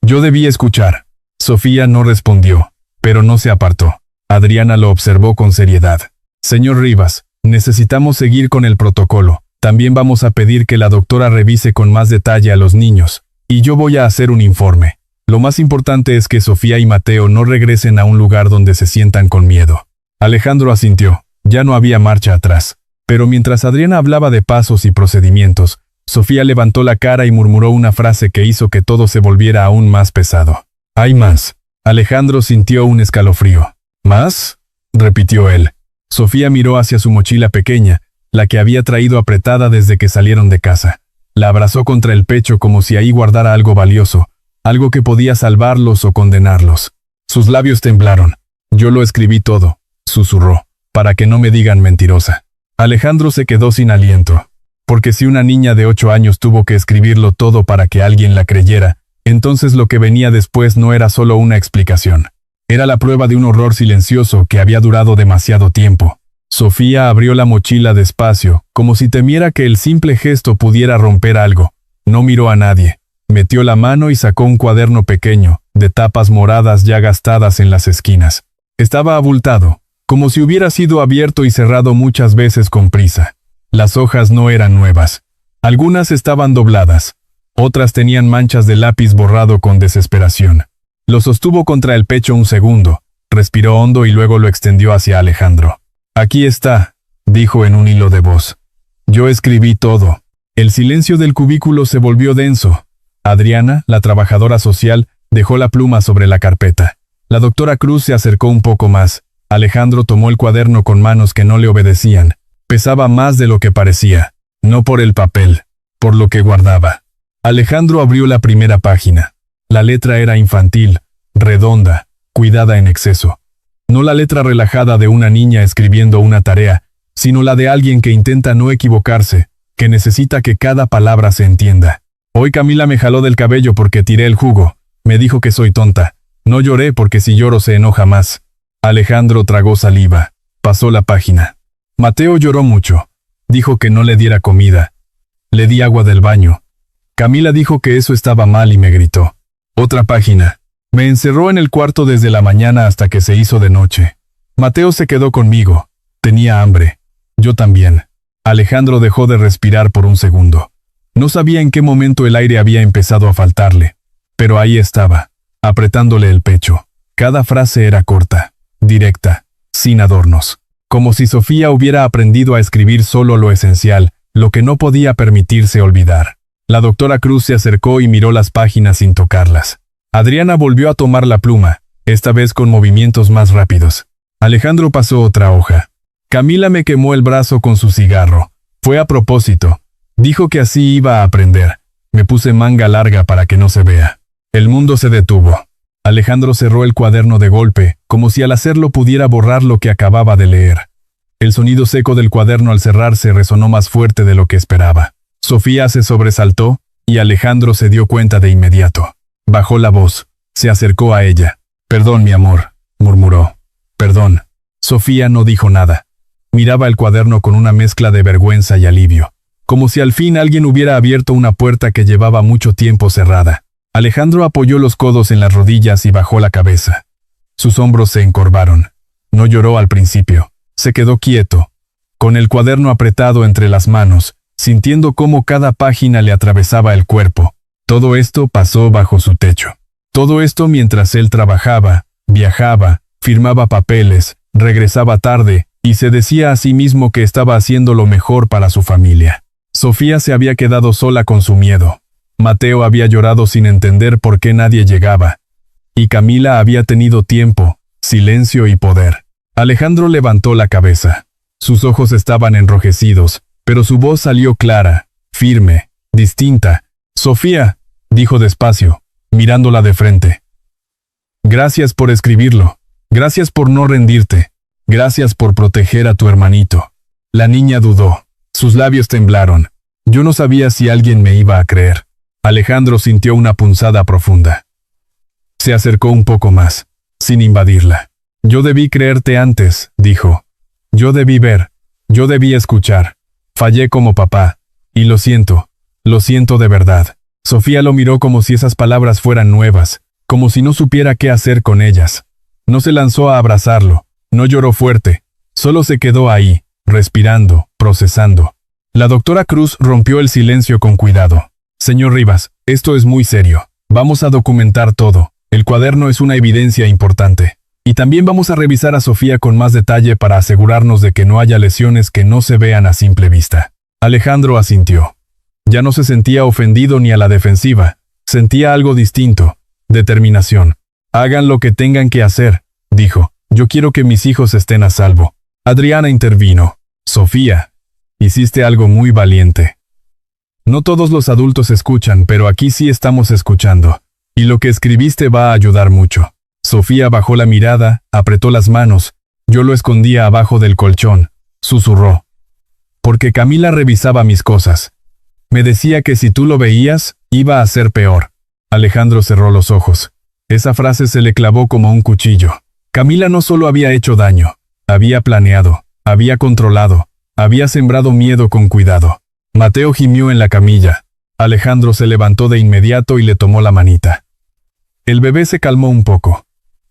Yo debí escuchar. Sofía no respondió, pero no se apartó. Adriana lo observó con seriedad. Señor Rivas, Necesitamos seguir con el protocolo. También vamos a pedir que la doctora revise con más detalle a los niños, y yo voy a hacer un informe. Lo más importante es que Sofía y Mateo no regresen a un lugar donde se sientan con miedo. Alejandro asintió. Ya no había marcha atrás. Pero mientras Adriana hablaba de pasos y procedimientos, Sofía levantó la cara y murmuró una frase que hizo que todo se volviera aún más pesado. «Hay más». Alejandro sintió un escalofrío. «¿Más?», repitió él. Sofía miró hacia su mochila pequeña, la que había traído apretada desde que salieron de casa. La abrazó contra el pecho como si ahí guardara algo valioso, algo que podía salvarlos o condenarlos. Sus labios temblaron. «Yo lo escribí todo», susurró, «para que no me digan mentirosa». Alejandro se quedó sin aliento. Porque si una niña de 8 años tuvo que escribirlo todo para que alguien la creyera, entonces lo que venía después no era solo una explicación. Era la prueba de un horror silencioso que había durado demasiado tiempo. Sofía abrió la mochila despacio, como si temiera que el simple gesto pudiera romper algo. No miró a nadie. Metió la mano y sacó un cuaderno pequeño, de tapas moradas ya gastadas en las esquinas. Estaba abultado, como si hubiera sido abierto y cerrado muchas veces con prisa. Las hojas no eran nuevas. Algunas estaban dobladas. Otras tenían manchas de lápiz borrado con desesperación. Lo sostuvo contra el pecho un segundo, respiró hondo y luego lo extendió hacia Alejandro. «Aquí está», dijo en un hilo de voz. «Yo escribí todo». El silencio del cubículo se volvió denso. Adriana, la trabajadora social, dejó la pluma sobre la carpeta. La doctora Cruz se acercó un poco más. Alejandro tomó el cuaderno con manos que no le obedecían. Pesaba más de lo que parecía, no por el papel, por lo que guardaba. Alejandro abrió la primera página. La letra era infantil, redonda, cuidada en exceso. No la letra relajada de una niña escribiendo una tarea, sino la de alguien que intenta no equivocarse, que necesita que cada palabra se entienda. Hoy Camila me jaló del cabello porque tiré el jugo. Me dijo que soy tonta. No lloré porque si lloro se enoja más. Alejandro tragó saliva. Pasó la página. Mateo lloró mucho. Dijo que no le diera comida. Le di agua del baño. Camila dijo que eso estaba mal y me gritó. Otra página. Me encerró en el cuarto desde la mañana hasta que se hizo de noche. Mateo se quedó conmigo. Tenía hambre. Yo también. Alejandro dejó de respirar por un segundo. No sabía en qué momento el aire había empezado a faltarle. Pero ahí estaba, apretándole el pecho. Cada frase era corta, directa, sin adornos. Como si Sofía hubiera aprendido a escribir solo lo esencial, lo que no podía permitirse olvidar. La doctora Cruz se acercó y miró las páginas sin tocarlas. Adriana volvió a tomar la pluma, esta vez con movimientos más rápidos. Alejandro pasó otra hoja. Camila me quemó el brazo con su cigarro. Fue a propósito. Dijo que así iba a aprender. Me puse manga larga para que no se vea. El mundo se detuvo. Alejandro cerró el cuaderno de golpe, como si al hacerlo pudiera borrar lo que acababa de leer. El sonido seco del cuaderno al cerrarse resonó más fuerte de lo que esperaba. Sofía se sobresaltó, y Alejandro se dio cuenta de inmediato. Bajó la voz. Se acercó a ella. «Perdón, mi amor», murmuró. «Perdón». Sofía no dijo nada. Miraba el cuaderno con una mezcla de vergüenza y alivio, como si al fin alguien hubiera abierto una puerta que llevaba mucho tiempo cerrada. Alejandro apoyó los codos en las rodillas y bajó la cabeza. Sus hombros se encorvaron. No lloró al principio. Se quedó quieto, con el cuaderno apretado entre las manos, sintiendo cómo cada página le atravesaba el cuerpo. Todo esto pasó bajo su techo. Todo esto mientras él trabajaba, viajaba, firmaba papeles, regresaba tarde, y se decía a sí mismo que estaba haciendo lo mejor para su familia. Sofía se había quedado sola con su miedo. Mateo había llorado sin entender por qué nadie llegaba. Y Camila había tenido tiempo, silencio y poder. Alejandro levantó la cabeza. Sus ojos estaban enrojecidos, pero su voz salió clara, firme, distinta. «Sofía», dijo despacio, mirándola de frente. «Gracias por escribirlo. Gracias por no rendirte. Gracias por proteger a tu hermanito». La niña dudó. Sus labios temblaron. Yo no sabía si alguien me iba a creer. Alejandro sintió una punzada profunda. Se acercó un poco más, sin invadirla. «Yo debí creerte antes», dijo. «Yo debí ver. Yo debí escuchar. Fallé como papá. Y lo siento de verdad». Sofía lo miró como si esas palabras fueran nuevas, como si no supiera qué hacer con ellas. No se lanzó a abrazarlo, no lloró fuerte, solo se quedó ahí, respirando, procesando. La doctora Cruz rompió el silencio con cuidado. Señor Rivas, esto es muy serio. Vamos a documentar todo. El cuaderno es una evidencia importante. Y también vamos a revisar a Sofía con más detalle para asegurarnos de que no haya lesiones que no se vean a simple vista. Alejandro asintió. Ya no se sentía ofendido ni a la defensiva. Sentía algo distinto. Determinación. Hagan lo que tengan que hacer, dijo. Yo quiero que mis hijos estén a salvo. Adriana intervino. Sofía, hiciste algo muy valiente. No todos los adultos escuchan, pero aquí sí estamos escuchando. Y lo que escribiste va a ayudar mucho. Sofía bajó la mirada, apretó las manos. Yo lo escondía abajo del colchón. Susurró. Porque Camila revisaba mis cosas. Me decía que si tú lo veías, iba a ser peor. Alejandro cerró los ojos. Esa frase se le clavó como un cuchillo. Camila no solo había hecho daño, había planeado, había controlado, había sembrado miedo con cuidado. Mateo gimió en la camilla. Alejandro se levantó de inmediato y le tomó la manita. El bebé se calmó un poco.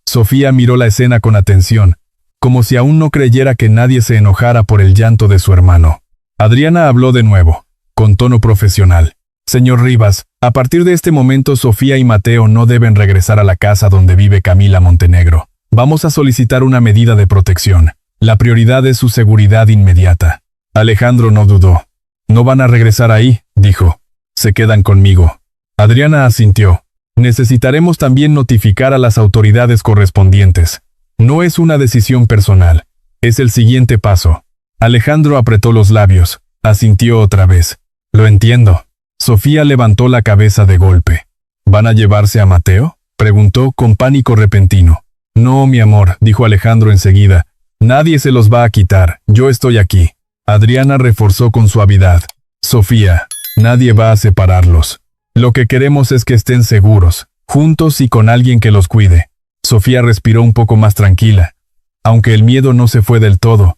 Sofía miró la escena con atención, como si aún no creyera que nadie se enojara por el llanto de su hermano. Adriana habló de nuevo, con tono profesional. Señor Rivas, a partir de este momento Sofía y Mateo no deben regresar a la casa donde vive Camila Montenegro. Vamos a solicitar una medida de protección. La prioridad es su seguridad inmediata. Alejandro no dudó. No van a regresar ahí, dijo. Se quedan conmigo. Adriana asintió. Necesitaremos también notificar a las autoridades correspondientes. No es una decisión personal. Es el siguiente paso. Alejandro apretó los labios. Asintió otra vez. Lo entiendo. Sofía levantó la cabeza de golpe. ¿Van a llevarse a Mateo?, preguntó con pánico repentino. No, mi amor, dijo Alejandro enseguida. Nadie se los va a quitar, yo estoy aquí. Adriana reforzó con suavidad. Sofía, nadie va a separarlos. Lo que queremos es que estén seguros, juntos y con alguien que los cuide. Sofía respiró un poco más tranquila. Aunque el miedo no se fue del todo,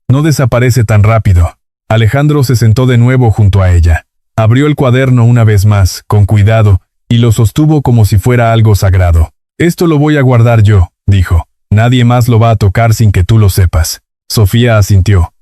no desaparece tan rápido. Alejandro se sentó de nuevo junto a ella. Abrió el cuaderno una vez más, con cuidado, y lo sostuvo como si fuera algo sagrado. Esto lo voy a guardar yo, dijo. Nadie más lo va a tocar sin que tú lo sepas. Sofía asintió.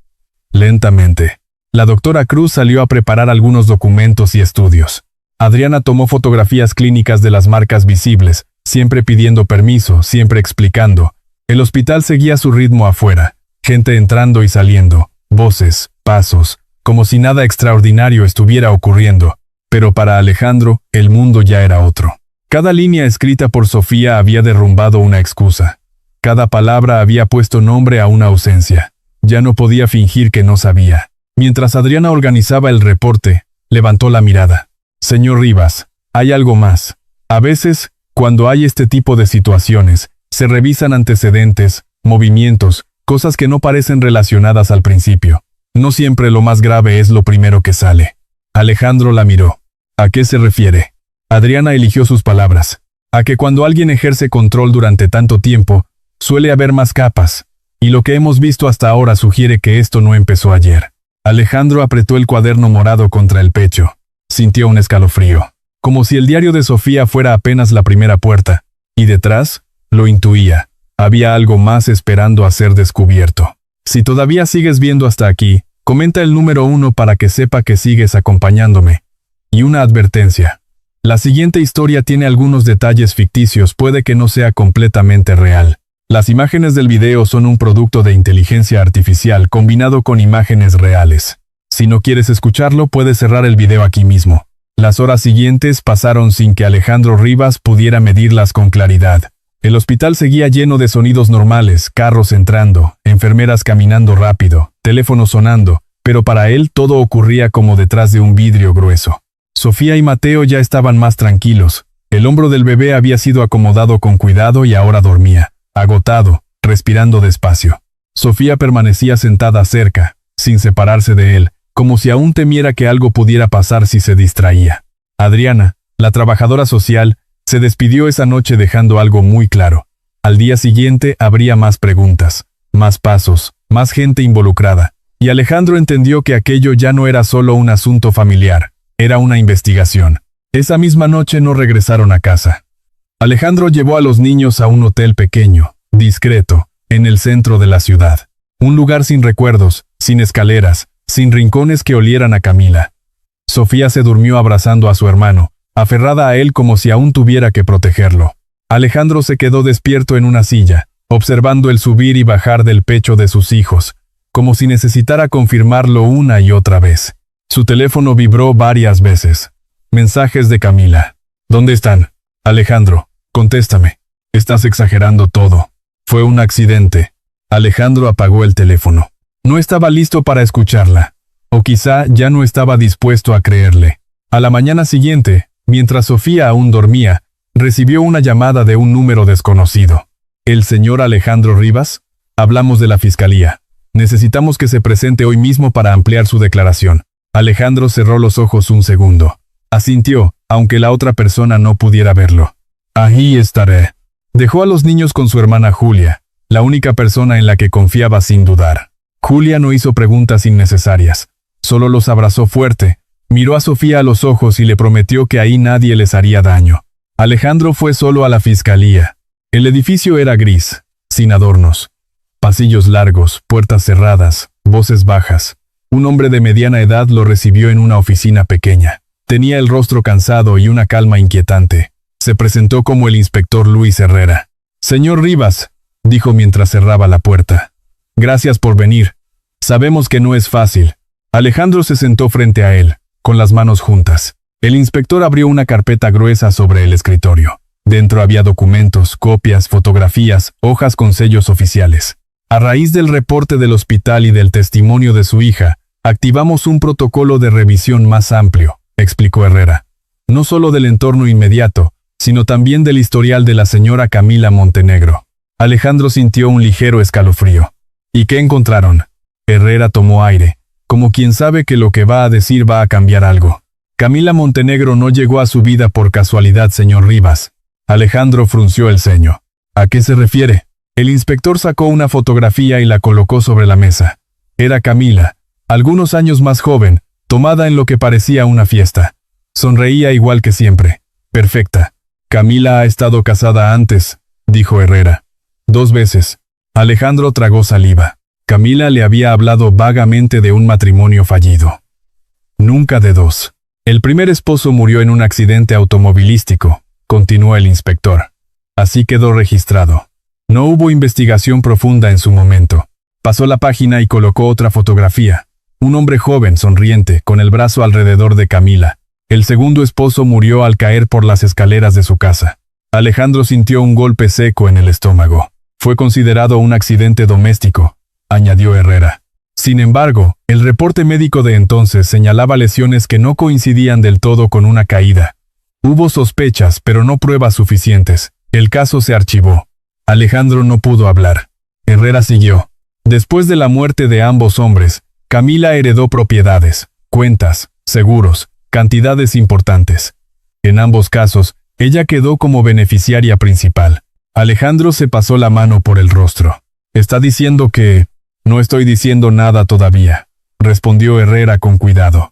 Lentamente. La doctora Cruz salió a preparar algunos documentos y estudios. Adriana tomó fotografías clínicas de las marcas visibles, siempre pidiendo permiso, siempre explicando. El hospital seguía su ritmo afuera, gente entrando y saliendo, voces, pasos, como si nada extraordinario estuviera ocurriendo, pero para Alejandro, el mundo ya era otro. Cada línea escrita por Sofía había derrumbado una excusa. Cada palabra había puesto nombre a una ausencia. Ya no podía fingir que no sabía. Mientras Adriana organizaba el reporte, levantó la mirada. Señor Rivas, hay algo más. A veces, cuando hay este tipo de situaciones, se revisan antecedentes, movimientos, cosas que no parecen relacionadas al principio. No siempre lo más grave es lo primero que sale. Alejandro la miró. ¿A qué se refiere? Adriana eligió sus palabras. A que cuando alguien ejerce control durante tanto tiempo, suele haber más capas, y lo que hemos visto hasta ahora sugiere que esto no empezó ayer. Alejandro apretó el cuaderno morado contra el pecho. Sintió un escalofrío, como si el diario de Sofía fuera apenas la primera puerta, y detrás, lo intuía, había algo más esperando a ser descubierto. Si todavía sigues viendo hasta aquí, comenta el número 1 para que sepa que sigues acompañándome. Y una advertencia. La siguiente historia tiene algunos detalles ficticios, puede que no sea completamente real. Las imágenes del video son un producto de inteligencia artificial combinado con imágenes reales. Si no quieres escucharlo, puedes cerrar el video aquí mismo. Las horas siguientes pasaron sin que Alejandro Rivas pudiera medirlas con claridad. El hospital seguía lleno de sonidos normales, carros entrando, enfermeras caminando rápido, teléfonos sonando, pero para él todo ocurría como detrás de un vidrio grueso. Sofía y Mateo ya estaban más tranquilos. El hombro del bebé había sido acomodado con cuidado y ahora dormía, agotado, respirando despacio. Sofía permanecía sentada cerca, sin separarse de él, como si aún temiera que algo pudiera pasar si se distraía. Adriana, la trabajadora social, se despidió esa noche dejando algo muy claro. Al día siguiente habría más preguntas, más pasos, más gente involucrada. Y Alejandro entendió que aquello ya no era solo un asunto familiar, era una investigación. Esa misma noche no regresaron a casa. Alejandro llevó a los niños a un hotel pequeño, discreto, en el centro de la ciudad. Un lugar sin recuerdos, sin escaleras, sin rincones que olieran a Camila. Sofía se durmió abrazando a su hermano, aferrada a él como si aún tuviera que protegerlo. Alejandro se quedó despierto en una silla, observando el subir y bajar del pecho de sus hijos, como si necesitara confirmarlo una y otra vez. Su teléfono vibró varias veces. Mensajes de Camila. ¿Dónde están? Alejandro, contéstame. Estás exagerando todo. Fue un accidente. Alejandro apagó el teléfono. No estaba listo para escucharla. O quizá ya no estaba dispuesto a creerle. A la mañana siguiente, mientras Sofía aún dormía, recibió una llamada de un número desconocido. ¿El señor Alejandro Rivas? Hablamos de la fiscalía. Necesitamos que se presente hoy mismo para ampliar su declaración. Alejandro cerró los ojos un segundo. Asintió, aunque la otra persona no pudiera verlo. Ahí estaré. Dejó a los niños con su hermana Julia, la única persona en la que confiaba sin dudar. Julia no hizo preguntas innecesarias. Solo los abrazó fuerte, miró a Sofía a los ojos y le prometió que ahí nadie les haría daño. Alejandro fue solo a la fiscalía. El edificio era gris, sin adornos. Pasillos largos, puertas cerradas, voces bajas. Un hombre de mediana edad lo recibió en una oficina pequeña. Tenía el rostro cansado y una calma inquietante. Se presentó como el inspector Luis Herrera. «Señor Rivas», dijo mientras cerraba la puerta. «Gracias por venir. Sabemos que no es fácil». Alejandro se sentó frente a él, con las manos juntas. El inspector abrió una carpeta gruesa sobre el escritorio. Dentro había documentos, copias, fotografías, hojas con sellos oficiales. A raíz del reporte del hospital y del testimonio de su hija, activamos un protocolo de revisión más amplio, explicó Herrera. No solo del entorno inmediato, sino también del historial de la señora Camila Montenegro. Alejandro sintió un ligero escalofrío. ¿Y qué encontraron? Herrera tomó aire, como quien sabe que lo que va a decir va a cambiar algo. Camila Montenegro no llegó a su vida por casualidad, señor Rivas. Alejandro frunció el ceño. ¿A qué se refiere? El inspector sacó una fotografía y la colocó sobre la mesa. Era Camila, algunos años más joven, tomada en lo que parecía una fiesta. Sonreía igual que siempre. Perfecta. Camila ha estado casada antes, dijo Herrera. 2 veces. Alejandro tragó saliva. Camila le había hablado vagamente de un matrimonio fallido. Nunca de 2. El primer esposo murió en un accidente automovilístico, continuó el inspector. Así quedó registrado. No hubo investigación profunda en su momento. Pasó la página y colocó otra fotografía. Un hombre joven, sonriente, con el brazo alrededor de Camila. El segundo esposo murió al caer por las escaleras de su casa. Alejandro sintió un golpe seco en el estómago. Fue considerado un accidente doméstico, añadió Herrera. Sin embargo, el reporte médico de entonces señalaba lesiones que no coincidían del todo con una caída. Hubo sospechas, pero no pruebas suficientes. El caso se archivó. Alejandro no pudo hablar. Herrera siguió. Después de la muerte de ambos hombres, Camila heredó propiedades, cuentas, seguros, cantidades importantes. En ambos casos, ella quedó como beneficiaria principal. Alejandro se pasó la mano por el rostro. «¿Está diciendo que...?» «No estoy diciendo nada todavía», respondió Herrera con cuidado.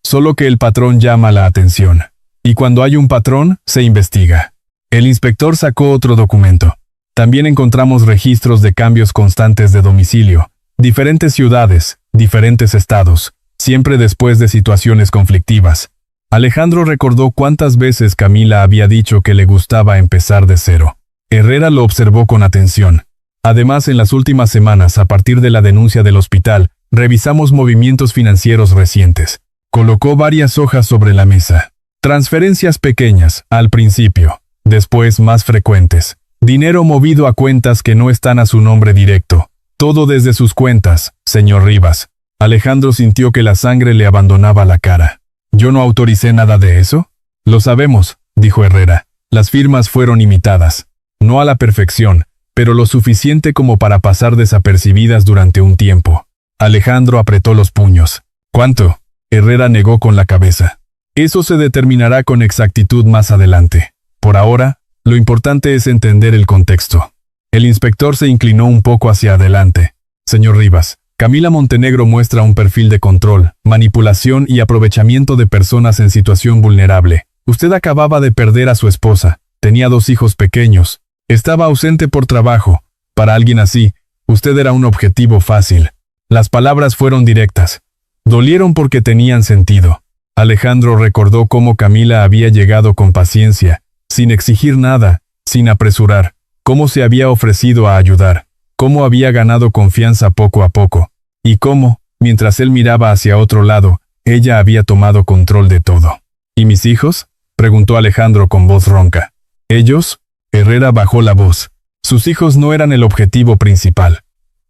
«Solo que el patrón llama la atención. Y cuando hay un patrón, se investiga». El inspector sacó otro documento. También encontramos registros de cambios constantes de domicilio, diferentes ciudades, diferentes estados, siempre después de situaciones conflictivas. Alejandro recordó cuántas veces Camila había dicho que le gustaba empezar de cero. Herrera lo observó con atención. Además, en las últimas semanas, a partir de la denuncia del hospital, revisamos movimientos financieros recientes. Colocó varias hojas sobre la mesa. Transferencias pequeñas, al principio, después más frecuentes. Dinero movido a cuentas que no están a su nombre directo. Todo desde sus cuentas, señor Rivas. Alejandro sintió que la sangre le abandonaba la cara. ¿Yo no autoricé nada de eso? Lo sabemos, dijo Herrera. Las firmas fueron imitadas. No a la perfección, pero lo suficiente como para pasar desapercibidas durante un tiempo. Alejandro apretó los puños. ¿Cuánto? Herrera negó con la cabeza. Eso se determinará con exactitud más adelante. Por ahora, lo importante es entender el contexto. El inspector se inclinó un poco hacia adelante. Señor Rivas, Camila Montenegro muestra un perfil de control, manipulación y aprovechamiento de personas en situación vulnerable. Usted acababa de perder a su esposa, tenía 2 hijos pequeños, estaba ausente por trabajo. Para alguien así, usted era un objetivo fácil. Las palabras fueron directas. Dolieron porque tenían sentido. Alejandro recordó cómo Camila había llegado con paciencia, sin exigir nada, sin apresurar, cómo se había ofrecido a ayudar, cómo había ganado confianza poco a poco, y cómo, mientras él miraba hacia otro lado, ella había tomado control de todo. ¿Y mis hijos?, preguntó Alejandro con voz ronca. ¿Ellos? Herrera bajó la voz. Sus hijos no eran el objetivo principal,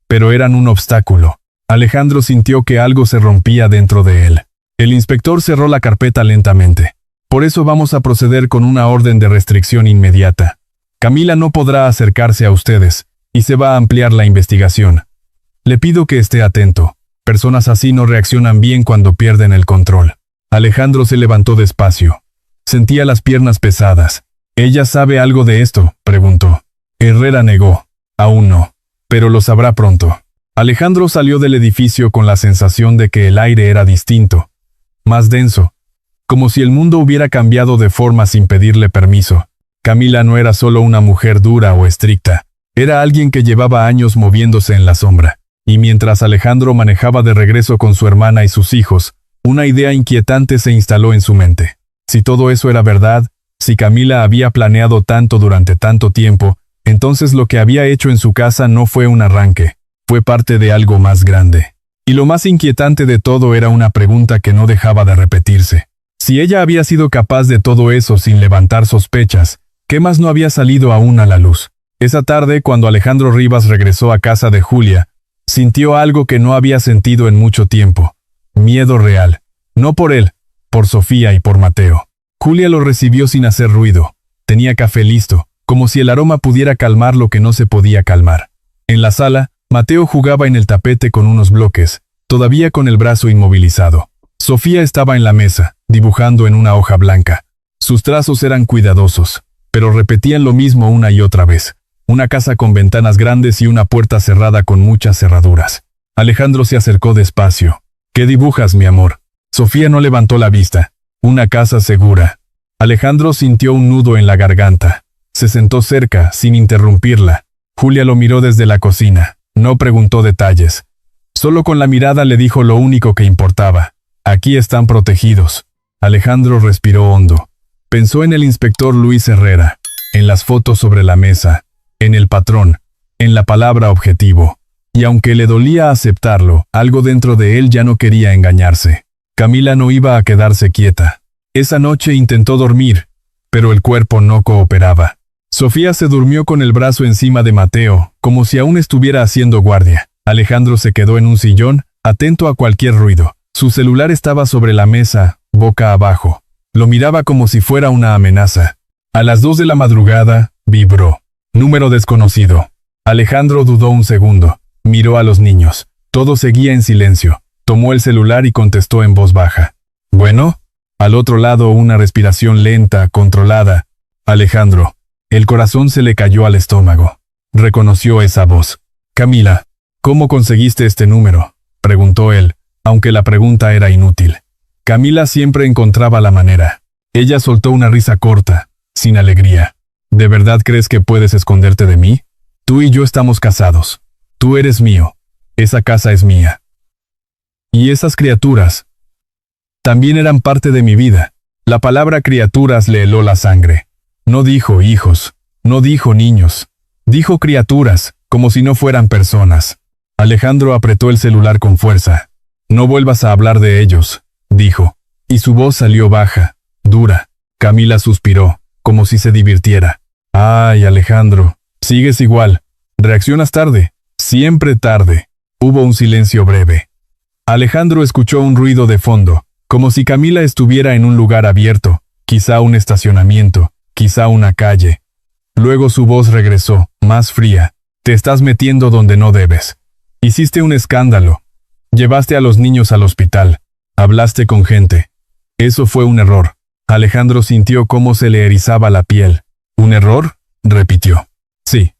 pero eran un obstáculo. Alejandro sintió que algo se rompía dentro de él. El inspector cerró la carpeta lentamente. Por eso vamos a proceder con una orden de restricción inmediata. Camila no podrá acercarse a ustedes, y se va a ampliar la investigación. Le pido que esté atento. Personas así no reaccionan bien cuando pierden el control. Alejandro se levantó despacio. Sentía las piernas pesadas. ¿Ella sabe algo de esto?, preguntó. Herrera negó. Aún no. Pero lo sabrá pronto. Alejandro salió del edificio con la sensación de que el aire era distinto, más denso, como si el mundo hubiera cambiado de forma sin pedirle permiso. Camila no era solo una mujer dura o estricta, era alguien que llevaba años moviéndose en la sombra, y mientras Alejandro manejaba de regreso con su hermana y sus hijos, una idea inquietante se instaló en su mente. Si todo eso era verdad, si Camila había planeado tanto durante tanto tiempo, entonces lo que había hecho en su casa no fue un arranque. Fue parte de algo más grande. Y lo más inquietante de todo era una pregunta que no dejaba de repetirse. Si ella había sido capaz de todo eso sin levantar sospechas, ¿qué más no había salido aún a la luz? Esa tarde, cuando Alejandro Rivas regresó a casa de Julia, sintió algo que no había sentido en mucho tiempo. Miedo real. No por él, por Sofía y por Mateo. Julia lo recibió sin hacer ruido. Tenía café listo, como si el aroma pudiera calmar lo que no se podía calmar. En la sala, Mateo jugaba en el tapete con unos bloques, todavía con el brazo inmovilizado. Sofía estaba en la mesa, dibujando en una hoja blanca. Sus trazos eran cuidadosos, pero repetían lo mismo una y otra vez. Una casa con ventanas grandes y una puerta cerrada con muchas cerraduras. Alejandro se acercó despacio. ¿Qué dibujas, mi amor? Sofía no levantó la vista. Una casa segura. Alejandro sintió un nudo en la garganta. Se sentó cerca, sin interrumpirla. Julia lo miró desde la cocina. No preguntó detalles. Solo con la mirada le dijo lo único que importaba. Aquí están protegidos. Alejandro respiró hondo. Pensó en el inspector Luis Herrera, en las fotos sobre la mesa, en el patrón, en la palabra objetivo. Y aunque le dolía aceptarlo, algo dentro de él ya no quería engañarse. Camila no iba a quedarse quieta. Esa noche intentó dormir, pero el cuerpo no cooperaba. Sofía se durmió con el brazo encima de Mateo, como si aún estuviera haciendo guardia. Alejandro se quedó en un sillón, atento a cualquier ruido. Su celular estaba sobre la mesa, boca abajo. Lo miraba como si fuera una amenaza. A las 2 de la madrugada, vibró. Número desconocido. Alejandro dudó un segundo. Miró a los niños. Todo seguía en silencio. Tomó el celular y contestó en voz baja. ¿Bueno? Al otro lado una respiración lenta, controlada. Alejandro. El corazón se le cayó al estómago. Reconoció esa voz. Camila. ¿Cómo conseguiste este número?, preguntó él, aunque la pregunta era inútil. Camila siempre encontraba la manera. Ella soltó una risa corta, sin alegría. ¿De verdad crees que puedes esconderte de mí? Tú y yo estamos casados. Tú eres mío. Esa casa es mía. Y esas criaturas también eran parte de mi vida. La palabra criaturas le heló la sangre. No dijo hijos, no dijo niños. Dijo criaturas, como si no fueran personas. Alejandro apretó el celular con fuerza. No vuelvas a hablar de ellos, dijo. Y su voz salió baja, dura. Camila suspiró, como si se divirtiera. Ay, Alejandro, sigues igual. Reaccionas tarde, siempre tarde. Hubo un silencio breve. Alejandro escuchó un ruido de fondo, como si Camila estuviera en un lugar abierto, quizá un estacionamiento, quizá una calle. Luego su voz regresó, más fría. Te estás metiendo donde no debes. Hiciste un escándalo. Llevaste a los niños al hospital. Hablaste con gente. Eso fue un error. Alejandro sintió cómo se le erizaba la piel. ¿Un error?, repitió. Sí.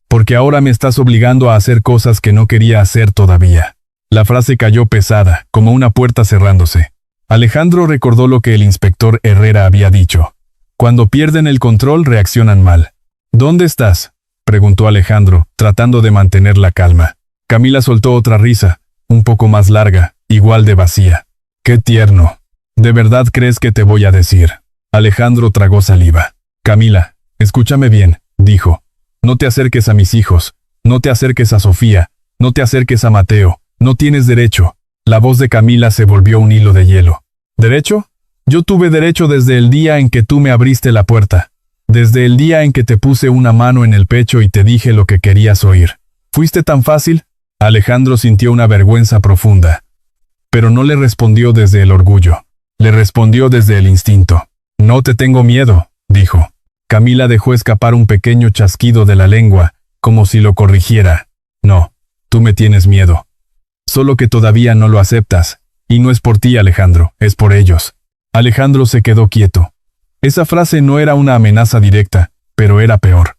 Porque ahora me estás obligando a hacer cosas que no quería hacer todavía. La frase cayó pesada, como una puerta cerrándose. Alejandro recordó lo que el inspector Herrera había dicho. Cuando pierden el control reaccionan mal. ¿Dónde estás?, preguntó Alejandro, tratando de mantener la calma. Camila soltó otra risa, un poco más larga, igual de vacía. ¡Qué tierno! ¿De verdad crees que te voy a decir? Alejandro tragó saliva. Camila, escúchame bien, dijo. No te acerques a mis hijos, no te acerques a Sofía, no te acerques a Mateo, no tienes derecho. La voz de Camila se volvió un hilo de hielo. ¿Derecho? Yo tuve derecho desde el día en que tú me abriste la puerta. Desde el día en que te puse una mano en el pecho y te dije lo que querías oír. ¿Fuiste tan fácil? Alejandro sintió una vergüenza profunda. Pero no le respondió desde el orgullo. Le respondió desde el instinto. No te tengo miedo, dijo. Camila dejó escapar un pequeño chasquido de la lengua, como si lo corrigiera. No, tú me tienes miedo. Solo que todavía no lo aceptas. Y no es por ti, Alejandro, es por ellos. Alejandro se quedó quieto. Esa frase no era una amenaza directa, pero era peor.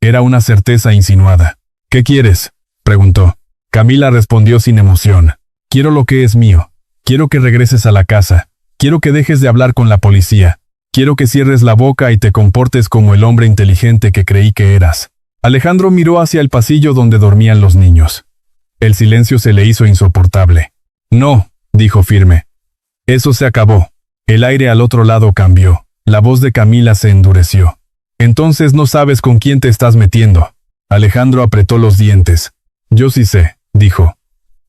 Era una certeza insinuada. ¿Qué quieres?, preguntó. Camila respondió sin emoción. Quiero lo que es mío. Quiero que regreses a la casa. Quiero que dejes de hablar con la policía. Quiero que cierres la boca y te comportes como el hombre inteligente que creí que eras. Alejandro miró hacia el pasillo donde dormían los niños. El silencio se le hizo insoportable. No, dijo firme. Eso se acabó. El aire al otro lado cambió. La voz de Camila se endureció. Entonces no sabes con quién te estás metiendo. Alejandro apretó los dientes. Yo sí sé, dijo.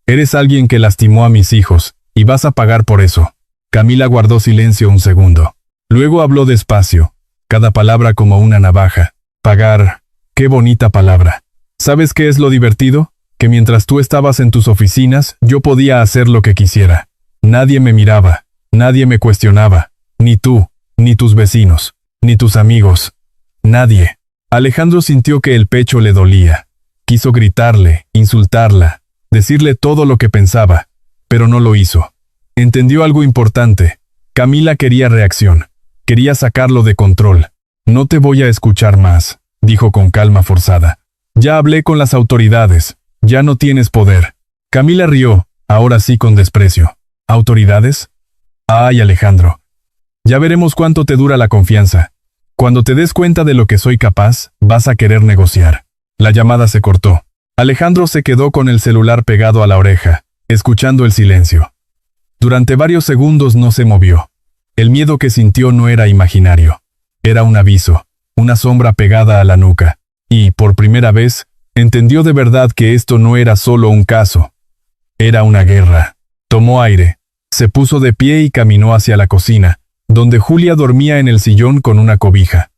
Eres alguien que lastimó a mis hijos, y vas a pagar por eso. Camila guardó silencio un segundo. Luego habló despacio, cada palabra como una navaja. Pagar. Qué bonita palabra. ¿Sabes qué es lo divertido? Que mientras tú estabas en tus oficinas, yo podía hacer lo que quisiera. Nadie me miraba, nadie me cuestionaba, ni tú, ni tus vecinos, ni tus amigos. Nadie. Alejandro sintió que el pecho le dolía. Quiso gritarle, insultarla, decirle todo lo que pensaba, pero no lo hizo. Entendió algo importante. Camila quería reacción. Quería sacarlo de control. No te voy a escuchar más, dijo con calma forzada. Ya hablé con las autoridades. Ya no tienes poder. Camila rió, ahora sí con desprecio. ¿Autoridades? Ay, Alejandro. Ya veremos cuánto te dura la confianza. Cuando te des cuenta de lo que soy capaz, vas a querer negociar. La llamada se cortó. Alejandro se quedó con el celular pegado a la oreja, escuchando el silencio. Durante varios segundos no se movió. El miedo que sintió no era imaginario. Era un aviso, una sombra pegada a la nuca. Y, por primera vez, entendió de verdad que esto no era solo un caso. Era una guerra. Tomó aire. Se puso de pie y caminó hacia la cocina, donde Julia dormía en el sillón con una cobija.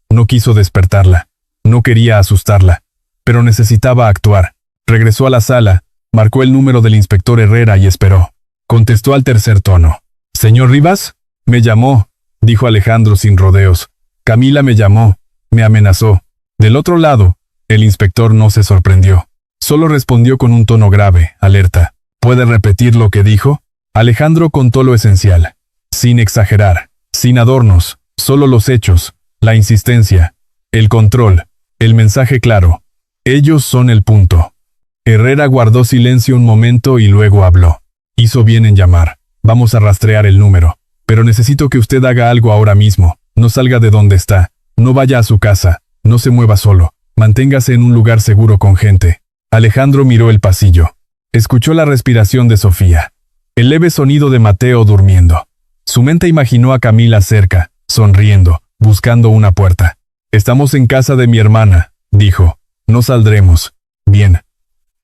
No quiso despertarla. No quería asustarla. Pero necesitaba actuar. Regresó a la sala, marcó el número del inspector Herrera y esperó. Contestó al tercer tono. «¿Señor Rivas?» «Me llamó», dijo Alejandro sin rodeos. «Camila me llamó, me amenazó». Del otro lado, el inspector no se sorprendió. Solo respondió con un tono grave, alerta. «¿Puede repetir lo que dijo?» Alejandro contó lo esencial. Sin exagerar, sin adornos, solo los hechos, la insistencia, el control, el mensaje claro. Ellos son el punto. Herrera guardó silencio un momento y luego habló. Hizo bien en llamar. Vamos a rastrear el número. Pero necesito que usted haga algo ahora mismo. No salga de donde está. No vaya a su casa. No se mueva solo. Manténgase en un lugar seguro con gente. Alejandro miró el pasillo. Escuchó la respiración de Sofía. El leve sonido de Mateo durmiendo. Su mente imaginó a Camila cerca, sonriendo, buscando una puerta. «Estamos en casa de mi hermana», dijo. «No saldremos». «Bien.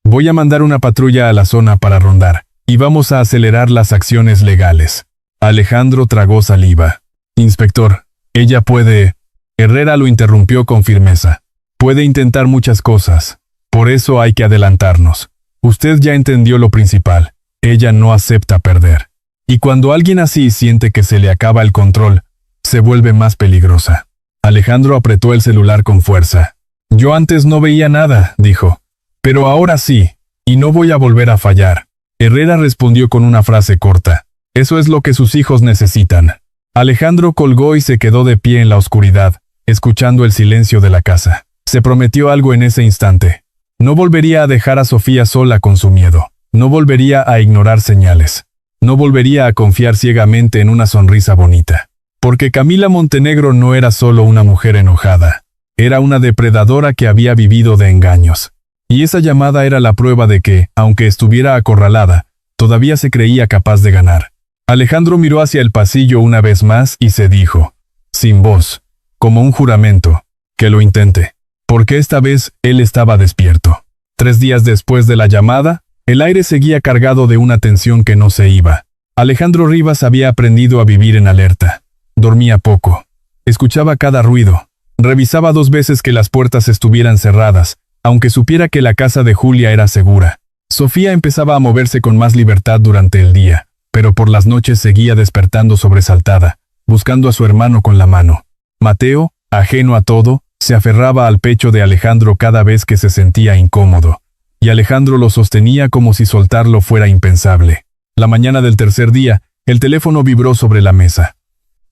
Voy a mandar una patrulla a la zona para rondar, y vamos a acelerar las acciones legales». Alejandro tragó saliva. «Inspector, ella puede...» Herrera lo interrumpió con firmeza. «Puede intentar muchas cosas. Por eso hay que adelantarnos. Usted ya entendió lo principal. Ella no acepta perder. Y cuando alguien así siente que se le acaba el control, se vuelve más peligrosa». Alejandro apretó el celular con fuerza. «Yo antes no veía nada», dijo. «Pero ahora sí, y no voy a volver a fallar». Herrera respondió con una frase corta. «Eso es lo que sus hijos necesitan». Alejandro colgó y se quedó de pie en la oscuridad, escuchando el silencio de la casa. Se prometió algo en ese instante. No volvería a dejar a Sofía sola con su miedo. No volvería a ignorar señales. No volvería a confiar ciegamente en una sonrisa bonita. Porque Camila Montenegro no era solo una mujer enojada. Era una depredadora que había vivido de engaños. Y esa llamada era la prueba de que, aunque estuviera acorralada, Todavía se creía capaz de ganar. Alejandro miró hacia el pasillo una vez más y se dijo, sin voz, como un juramento, que lo intente, porque esta vez él estaba despierto. 3 días después de la llamada, el aire seguía cargado de una tensión que no se iba. Alejandro Rivas había aprendido a vivir en alerta. Dormía poco. Escuchaba cada ruido. Revisaba 2 veces que las puertas estuvieran cerradas, aunque supiera que la casa de Julia era segura. Sofía empezaba a moverse con más libertad durante el día, pero por las noches seguía despertando sobresaltada, buscando a su hermano con la mano. Mateo, ajeno a todo, se aferraba al pecho de Alejandro cada vez que se sentía incómodo, y Alejandro lo sostenía como si soltarlo fuera impensable. La mañana del tercer día, el teléfono vibró sobre la mesa.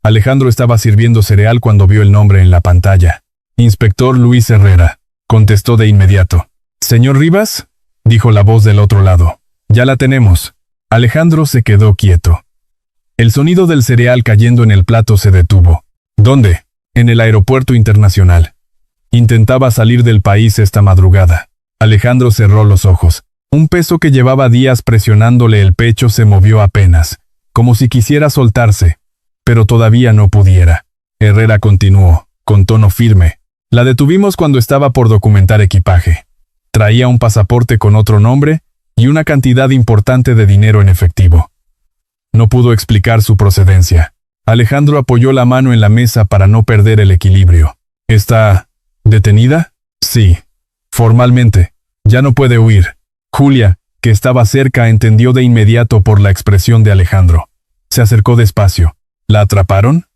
Alejandro estaba sirviendo cereal cuando vio el nombre en la pantalla. Inspector Luis Herrera, contestó de inmediato. ¿Señor Rivas?, dijo la voz del otro lado. Ya la tenemos. Alejandro se quedó quieto. El sonido del cereal cayendo en el plato se detuvo. ¿Dónde? En el aeropuerto internacional. Intentaba salir del país esta madrugada. Alejandro cerró los ojos. Un peso que llevaba días presionándole el pecho se movió apenas, como si quisiera soltarse, pero todavía no pudiera. Herrera continuó, con tono firme. La detuvimos cuando estaba por documentar equipaje. Traía un pasaporte con otro nombre y una cantidad importante de dinero en efectivo. No pudo explicar su procedencia. Alejandro apoyó la mano en la mesa para no perder el equilibrio. ¿Está detenida? Sí. Formalmente. Ya no puede huir. Julia, que estaba cerca, entendió de inmediato por la expresión de Alejandro. Se acercó despacio. ¿La atraparon?,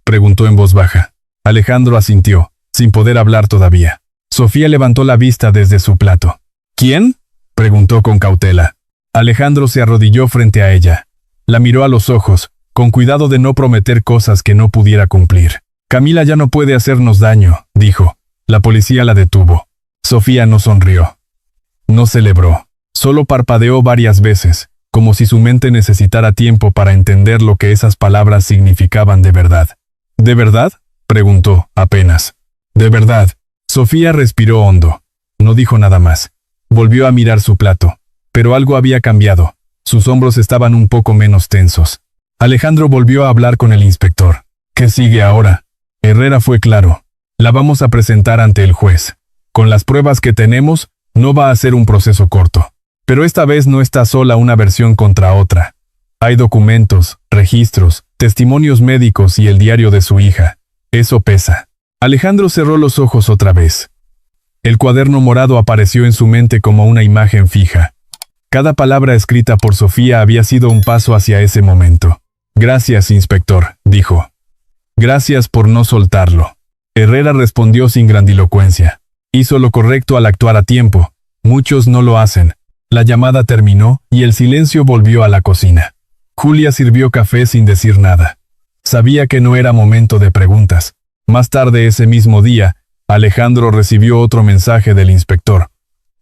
preguntó en voz baja. Alejandro asintió, sin poder hablar todavía. Sofía levantó la vista desde su plato. ¿Quién?, preguntó con cautela. Alejandro se arrodilló frente a ella. La miró a los ojos, con cuidado de no prometer cosas que no pudiera cumplir. Camila ya no puede hacernos daño, dijo. La policía la detuvo. Sofía no sonrió. No celebró. Solo parpadeó varias veces, como si su mente necesitara tiempo para entender lo que esas palabras significaban de verdad. ¿De verdad?, preguntó, apenas. De verdad. Sofía respiró hondo. No dijo nada más. Volvió a mirar su plato. Pero algo había cambiado. Sus hombros estaban un poco menos tensos. Alejandro volvió a hablar con el inspector. ¿Qué sigue ahora? Herrera fue claro. La vamos a presentar ante el juez. Con las pruebas que tenemos, no va a ser un proceso corto. Pero esta vez no está sola una versión contra otra. Hay documentos, registros, testimonios médicos y el diario de su hija. Eso pesa. Alejandro cerró los ojos otra vez. El cuaderno morado apareció en su mente como una imagen fija. Cada palabra escrita por Sofía había sido un paso hacia ese momento. Gracias, inspector, dijo. Gracias por no soltarlo. Herrera respondió sin grandilocuencia. Hizo lo correcto al actuar a tiempo. Muchos no lo hacen. La llamada terminó y el silencio volvió a la cocina. Julia sirvió café sin decir nada. Sabía que no era momento de preguntas. Más tarde ese mismo día, Alejandro recibió otro mensaje del inspector.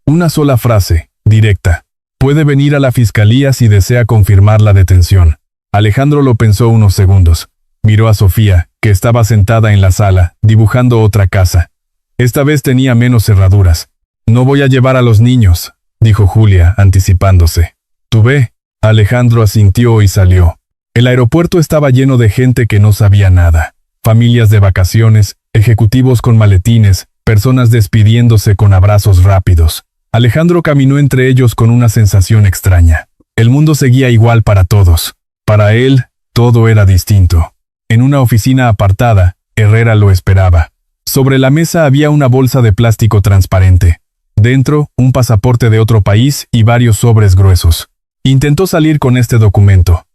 Una sola frase, directa. Puede venir a la fiscalía si desea confirmar la detención. Alejandro lo pensó unos segundos. Miró a Sofía, que estaba sentada en la sala, dibujando otra casa. Esta vez tenía menos cerraduras. No voy a llevar a los niños, dijo Julia, anticipándose. Tú ve. Alejandro asintió y salió. El aeropuerto estaba lleno de gente que no sabía nada. Familias de vacaciones, ejecutivos con maletines, personas despidiéndose con abrazos rápidos. Alejandro caminó entre ellos con una sensación extraña. El mundo seguía igual para todos. Para él, todo era distinto. En una oficina apartada, Herrera lo esperaba. Sobre la mesa había una bolsa de plástico transparente. Dentro, un pasaporte de otro país y varios sobres gruesos. Intentó salir con este documento,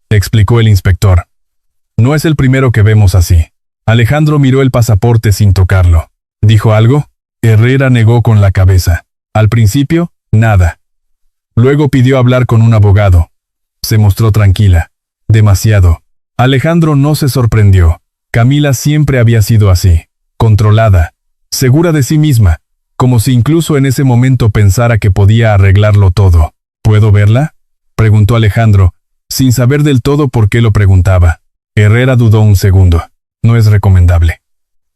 explicó el inspector. No es el primero que vemos así. Alejandro miró el pasaporte sin tocarlo. ¿Dijo algo? Herrera negó con la cabeza. Al principio, nada. Luego pidió hablar con un abogado. Se mostró tranquila. Demasiado. Alejandro no se sorprendió. Camila siempre había sido así. Controlada. Segura de sí misma. Como si incluso en ese momento pensara que podía arreglarlo todo. ¿Puedo verla?, preguntó Alejandro, sin saber del todo por qué lo preguntaba. Herrera dudó un segundo. No es recomendable.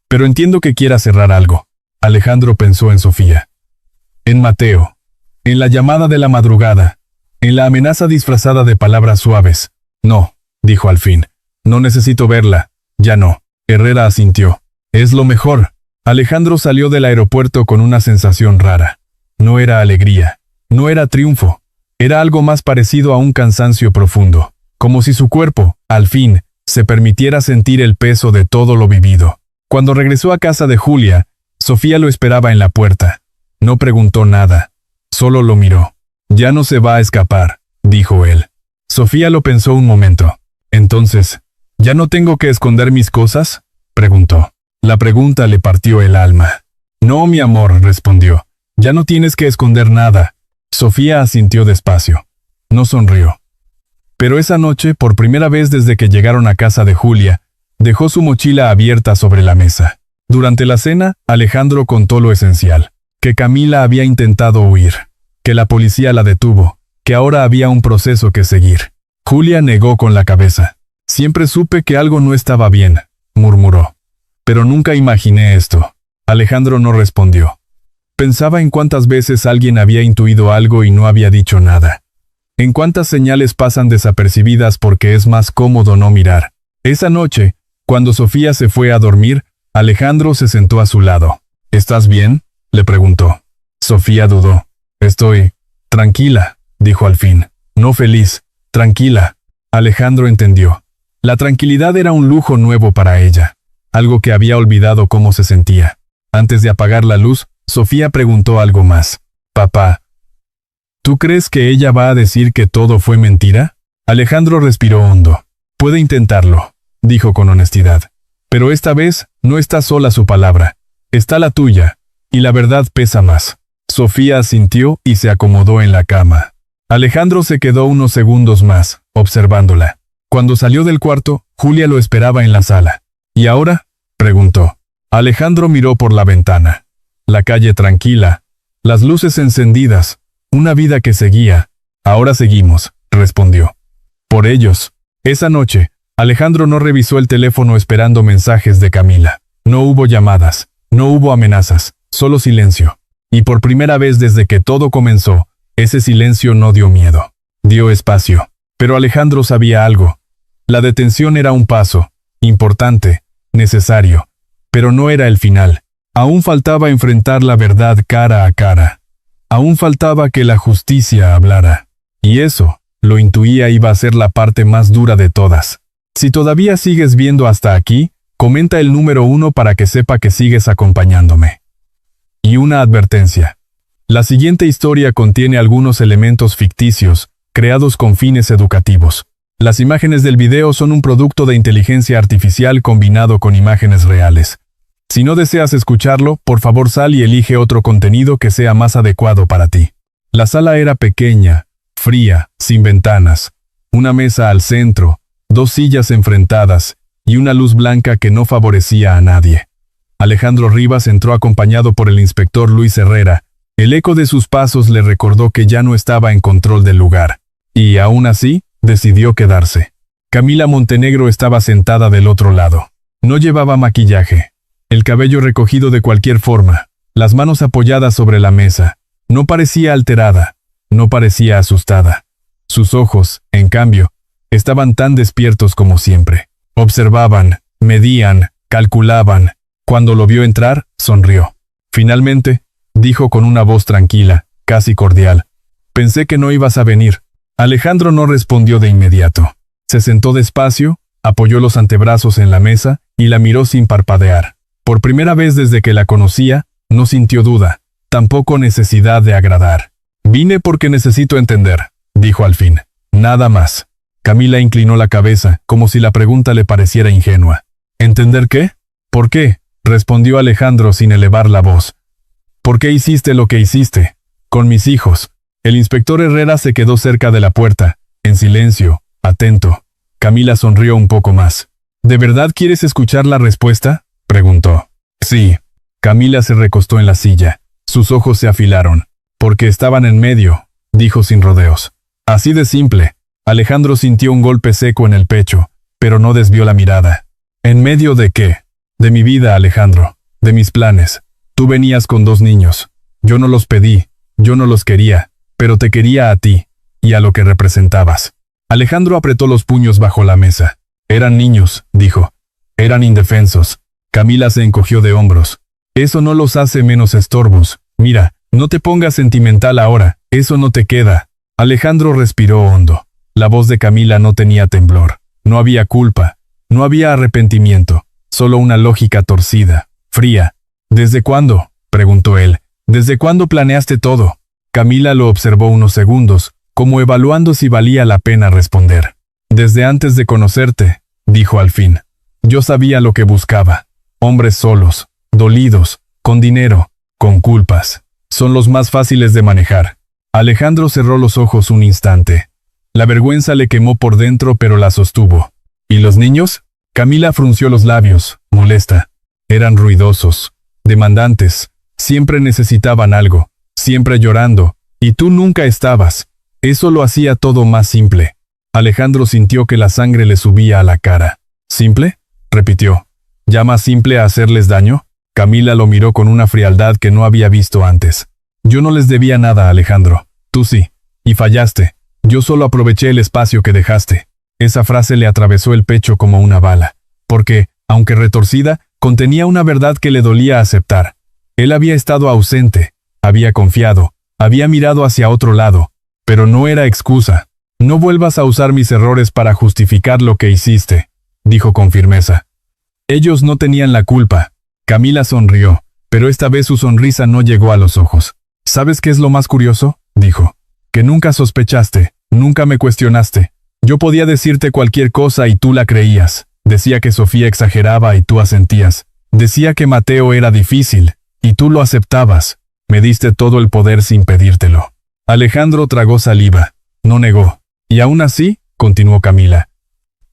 Pero entiendo que quiera cerrar algo. Alejandro pensó en Sofía. En Mateo. En la llamada de la madrugada. en la amenaza disfrazada de palabras suaves. No, dijo al fin. No necesito verla. Ya no. Herrera asintió. Es lo mejor. Alejandro salió del aeropuerto con una sensación rara. No era alegría. No era triunfo. Era algo más parecido a un cansancio profundo. Como si su cuerpo, al fin, se permitiera sentir el peso de todo lo vivido. Cuando regresó a casa de Julia, Sofía lo esperaba en la puerta. No preguntó nada. Solo lo miró. Ya no se va a escapar, dijo él. Sofía lo pensó un momento. Entonces, ¿ya no tengo que esconder mis cosas?, preguntó. La pregunta le partió el alma. No, mi amor, respondió. Ya no tienes que esconder nada. Sofía asintió despacio. No sonrió. Pero esa noche, por primera vez desde que llegaron a casa de Julia, dejó su mochila abierta sobre la mesa. Durante la cena, Alejandro contó lo esencial. Que Camila había intentado huir. Que la policía la detuvo. Que ahora había un proceso que seguir. Julia negó con la cabeza. Siempre supe que algo no estaba bien, murmuró. Pero nunca imaginé esto. Alejandro no respondió. Pensaba en cuántas veces alguien había intuido algo y no había dicho nada. En cuántas señales pasan desapercibidas porque es más cómodo no mirar. Esa noche, cuando Sofía se fue a dormir, Alejandro se sentó a su lado. ¿Estás bien?, le preguntó. Sofía dudó. Estoy tranquila, dijo al fin. No feliz, tranquila. Alejandro entendió. La tranquilidad era un lujo nuevo para ella, algo que había olvidado cómo se sentía. Antes de apagar la luz, Sofía preguntó algo más. Papá, ¿tú crees que ella va a decir que todo fue mentira? Alejandro respiró hondo. Puede intentarlo, dijo con honestidad. Pero esta vez no está sola su palabra. Está la tuya, y la verdad pesa más. Sofía asintió y se acomodó en la cama. Alejandro se quedó unos segundos más, observándola. Cuando salió del cuarto, Julia lo esperaba en la sala. ¿Y ahora?, preguntó. Alejandro miró por la ventana. La calle tranquila, las luces encendidas, una vida que seguía. Ahora seguimos, respondió. Por ellos. Esa noche, Alejandro no revisó el teléfono esperando mensajes de Camila. No hubo llamadas, no hubo amenazas, solo silencio. Y por primera vez desde que todo comenzó, ese silencio no dio miedo. Dio espacio. Pero Alejandro sabía algo. La detención era un paso, importante, necesario, pero no era el final. Aún faltaba enfrentar la verdad cara a cara. Aún faltaba que la justicia hablara. Y eso, lo intuía, iba a ser la parte más dura de todas. Si todavía sigues viendo hasta aquí, comenta el número 1 para que sepa que sigues acompañándome. Y una advertencia. La siguiente historia contiene algunos elementos ficticios, creados con fines educativos. Las imágenes del video son un producto de inteligencia artificial combinado con imágenes reales. Si no deseas escucharlo, por favor sal y elige otro contenido que sea más adecuado para ti. La sala era pequeña, fría, sin ventanas. Una mesa al centro, 2 sillas enfrentadas, y una luz blanca que no favorecía a nadie. Alejandro Rivas entró acompañado por el inspector Luis Herrera. El eco de sus pasos le recordó que ya no estaba en control del lugar. Y aún así, decidió quedarse. Camila Montenegro estaba sentada del otro lado. No llevaba maquillaje. El cabello recogido de cualquier forma, las manos apoyadas sobre la mesa. No parecía alterada, no parecía asustada. Sus ojos, en cambio, estaban tan despiertos como siempre. Observaban, medían, calculaban. Cuando lo vio entrar, sonrió. Finalmente, dijo con una voz tranquila, casi cordial. Pensé que no ibas a venir. Alejandro no respondió de inmediato. Se sentó despacio, apoyó los antebrazos en la mesa y la miró sin parpadear. Por primera vez desde que la conocía, no sintió duda, tampoco necesidad de agradar. Vine porque necesito entender, dijo al fin. Nada más. Camila inclinó la cabeza, como si la pregunta le pareciera ingenua. ¿Entender qué? ¿Por qué?, respondió Alejandro sin elevar la voz. ¿Por qué hiciste lo que hiciste? Con mis hijos. El inspector Herrera se quedó cerca de la puerta, en silencio, atento. Camila sonrió un poco más. ¿De verdad quieres escuchar la respuesta?, preguntó. Sí. Camila se recostó en la silla. Sus ojos se afilaron. Porque estaban en medio, dijo sin rodeos. Así de simple. Alejandro sintió un golpe seco en el pecho, pero no desvió la mirada. ¿En medio de qué? De mi vida, Alejandro. De mis planes. Tú venías con 2 niños. Yo no los pedí. Yo no los quería. Pero te quería a ti. y a lo que representabas. Alejandro apretó los puños bajo la mesa. Eran niños, dijo. Eran indefensos. Camila se encogió de hombros. Eso no los hace menos estorbos. Mira, no te pongas sentimental ahora, eso no te queda. Alejandro respiró hondo. La voz de Camila no tenía temblor. No había culpa. No había arrepentimiento. Solo una lógica torcida, fría. ¿Desde cuándo?, preguntó él. ¿Desde cuándo planeaste todo? Camila lo observó unos segundos, como evaluando si valía la pena responder. Desde antes de conocerte, dijo al fin. Yo sabía lo que buscaba. Hombres solos, dolidos, con dinero, con culpas. Son los más fáciles de manejar. Alejandro cerró los ojos un instante. La vergüenza le quemó por dentro, pero la sostuvo. ¿Y los niños? Camila frunció los labios, molesta. Eran ruidosos, demandantes, siempre necesitaban algo, siempre llorando, y tú nunca estabas. Eso lo hacía todo más simple. Alejandro sintió que la sangre le subía a la cara. ¿Simple?, repitió. ¿Ya más simple a hacerles daño? Camila lo miró con una frialdad que no había visto antes. Yo no les debía nada, Alejandro. Tú sí. Y fallaste. Yo solo aproveché el espacio que dejaste. Esa frase le atravesó el pecho como una bala. Porque, aunque retorcida, contenía una verdad que le dolía aceptar. Él había estado ausente, había confiado, había mirado hacia otro lado. Pero no era excusa. No vuelvas a usar mis errores para justificar lo que hiciste, dijo con firmeza. Ellos no tenían la culpa. Camila sonrió, pero esta vez su sonrisa no llegó a los ojos. ¿Sabes qué es lo más curioso?, dijo. Que nunca sospechaste, nunca me cuestionaste. Yo podía decirte cualquier cosa y tú la creías. Decía que Sofía exageraba y tú asentías. Decía que Mateo era difícil, y tú lo aceptabas. Me diste todo el poder sin pedírtelo. Alejandro tragó saliva. No negó. Y aún así, continuó Camila.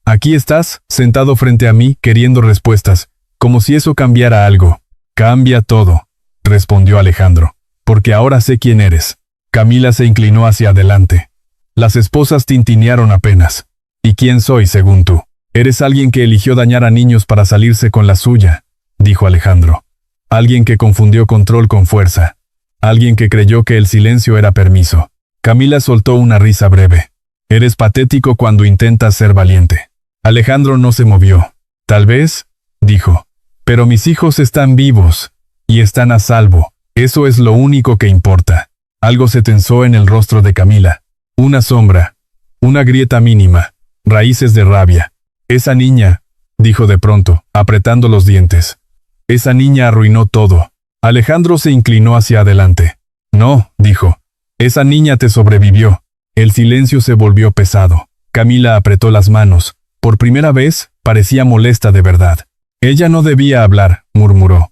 Aquí estás, sentado frente a mí, queriendo respuestas, como si eso cambiara algo. Cambia todo, respondió Alejandro, porque ahora sé quién eres. Camila se inclinó hacia adelante. Las esposas tintinearon apenas. ¿Y quién soy, según tú? Eres alguien que eligió dañar a niños para salirse con la suya, dijo Alejandro. Alguien que confundió control con fuerza. Alguien que creyó que el silencio era permiso. Camila soltó una risa breve. Eres patético cuando intentas ser valiente. Alejandro no se movió. Tal vez, dijo. Pero mis hijos están vivos. Y están a salvo. Eso es lo único que importa. Algo se tensó en el rostro de Camila. Una sombra. Una grieta mínima. Raíces de rabia. Esa niña, dijo de pronto, apretando los dientes. Esa niña arruinó todo. Alejandro se inclinó hacia adelante. No, dijo. Esa niña te sobrevivió. El silencio se volvió pesado. Camila apretó las manos. Por primera vez, parecía molesta de verdad. Ella no debía hablar, murmuró.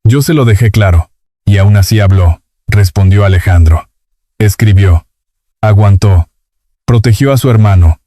Yo se lo dejé claro. Y aún así habló, respondió Alejandro. Escribió. Aguantó. Protegió a su hermano.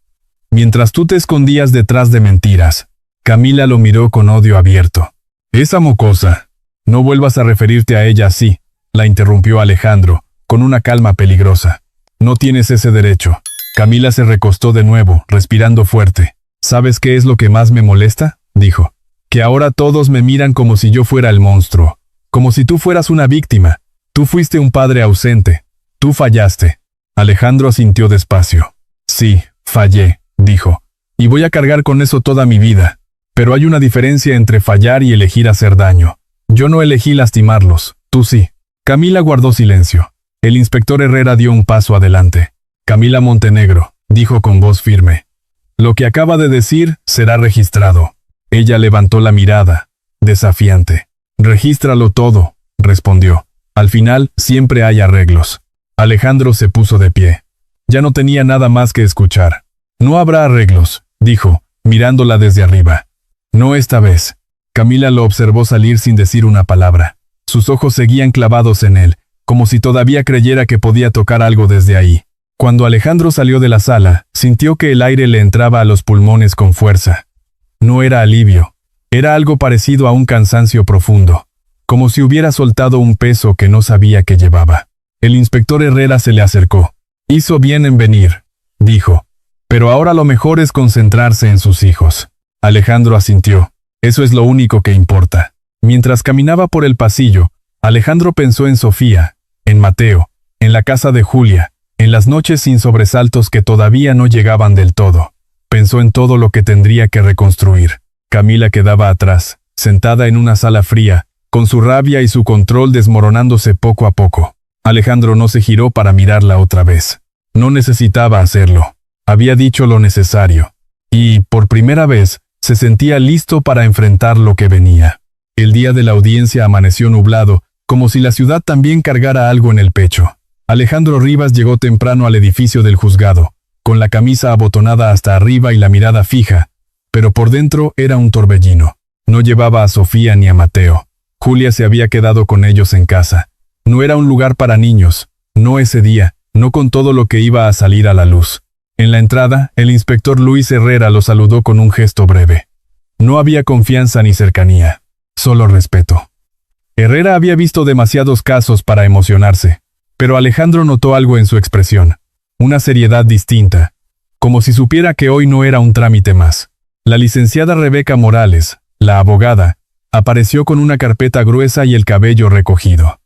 Mientras tú te escondías detrás de mentiras. Camila lo miró con odio abierto. Esa mocosa. No vuelvas a referirte a ella así, la interrumpió Alejandro, con una calma peligrosa. No tienes ese derecho. Camila se recostó de nuevo, respirando fuerte. ¿Sabes qué es lo que más me molesta?, dijo. Que ahora todos me miran como si yo fuera el monstruo. Como si tú fueras una víctima. Tú fuiste un padre ausente. Tú fallaste. Alejandro asintió despacio. Sí, fallé, dijo. Y voy a cargar con eso toda mi vida. Pero hay una diferencia entre fallar y elegir hacer daño. Yo no elegí lastimarlos, tú sí. Camila guardó silencio. El inspector Herrera dio un paso adelante. Camila Montenegro, dijo con voz firme. Lo que acaba de decir será registrado. Ella levantó la mirada, desafiante. Regístralo todo, respondió. Al final, siempre hay arreglos. Alejandro se puso de pie. Ya no tenía nada más que escuchar. No habrá arreglos, dijo, mirándola desde arriba. No esta vez. Camila lo observó salir sin decir una palabra. Sus ojos seguían clavados en él, como si todavía creyera que podía tocar algo desde ahí. Cuando Alejandro salió de la sala, sintió que el aire le entraba a los pulmones con fuerza. No era alivio. Era algo parecido a un cansancio profundo, como si hubiera soltado un peso que no sabía que llevaba. El inspector Herrera se le acercó. Hizo bien en venir, dijo. Pero ahora lo mejor es concentrarse en sus hijos. Alejandro asintió. Eso es lo único que importa. Mientras caminaba por el pasillo, Alejandro pensó en Sofía, en Mateo, en la casa de Julia, En las noches sin sobresaltos que todavía no llegaban del todo, pensó en todo lo que tendría que reconstruir. Camila quedaba atrás, sentada en una sala fría, con su rabia y su control desmoronándose poco a poco. Alejandro no se giró para mirarla otra vez. No necesitaba hacerlo. Había dicho lo necesario. Y, por primera vez, se sentía listo para enfrentar lo que venía. El día de la audiencia amaneció nublado, como si la ciudad también cargara algo en el pecho. Alejandro Rivas llegó temprano al edificio del juzgado, con la camisa abotonada hasta arriba y la mirada fija, pero por dentro era un torbellino. No llevaba a Sofía ni a Mateo. Julia se había quedado con ellos en casa. No era un lugar para niños, no ese día, no con todo lo que iba a salir a la luz. En la entrada, el inspector Luis Herrera lo saludó con un gesto breve. No había confianza ni cercanía, solo respeto. Herrera había visto demasiados casos para emocionarse, pero Alejandro notó algo en su expresión, una seriedad distinta, como si supiera que hoy no era un trámite más. La licenciada Rebeca Morales, la abogada, apareció con una carpeta gruesa y el cabello recogido.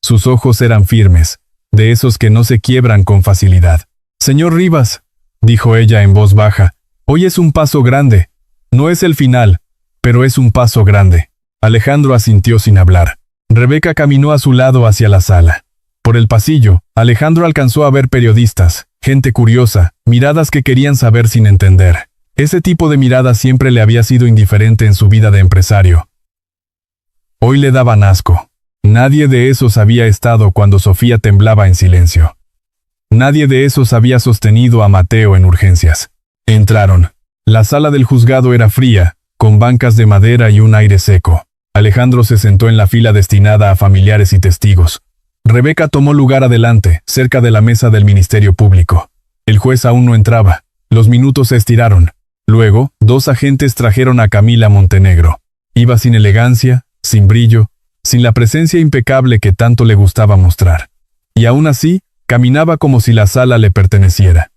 Sus ojos eran firmes, de esos que no se quiebran con facilidad. «Señor Rivas», dijo ella en voz baja, «hoy es un paso grande. No es el final, pero es un paso grande». Alejandro asintió sin hablar. Rebeca caminó a su lado hacia la sala. Por el pasillo, Alejandro alcanzó a ver periodistas, gente curiosa, miradas que querían saber sin entender. Ese tipo de mirada siempre le había sido indiferente en su vida de empresario. Hoy le daban asco. Nadie de esos había estado cuando Sofía temblaba en silencio. Nadie de esos había sostenido a Mateo en urgencias. Entraron. La sala del juzgado era fría, con bancas de madera y un aire seco. Alejandro se sentó en la fila destinada a familiares y testigos. Rebeca tomó lugar adelante, cerca de la mesa del Ministerio Público. El juez aún no entraba. Los minutos se estiraron. Luego, 2 agentes trajeron a Camila Montenegro. Iba sin elegancia, sin brillo, sin la presencia impecable que tanto le gustaba mostrar. Y aún así, caminaba como si la sala le perteneciera.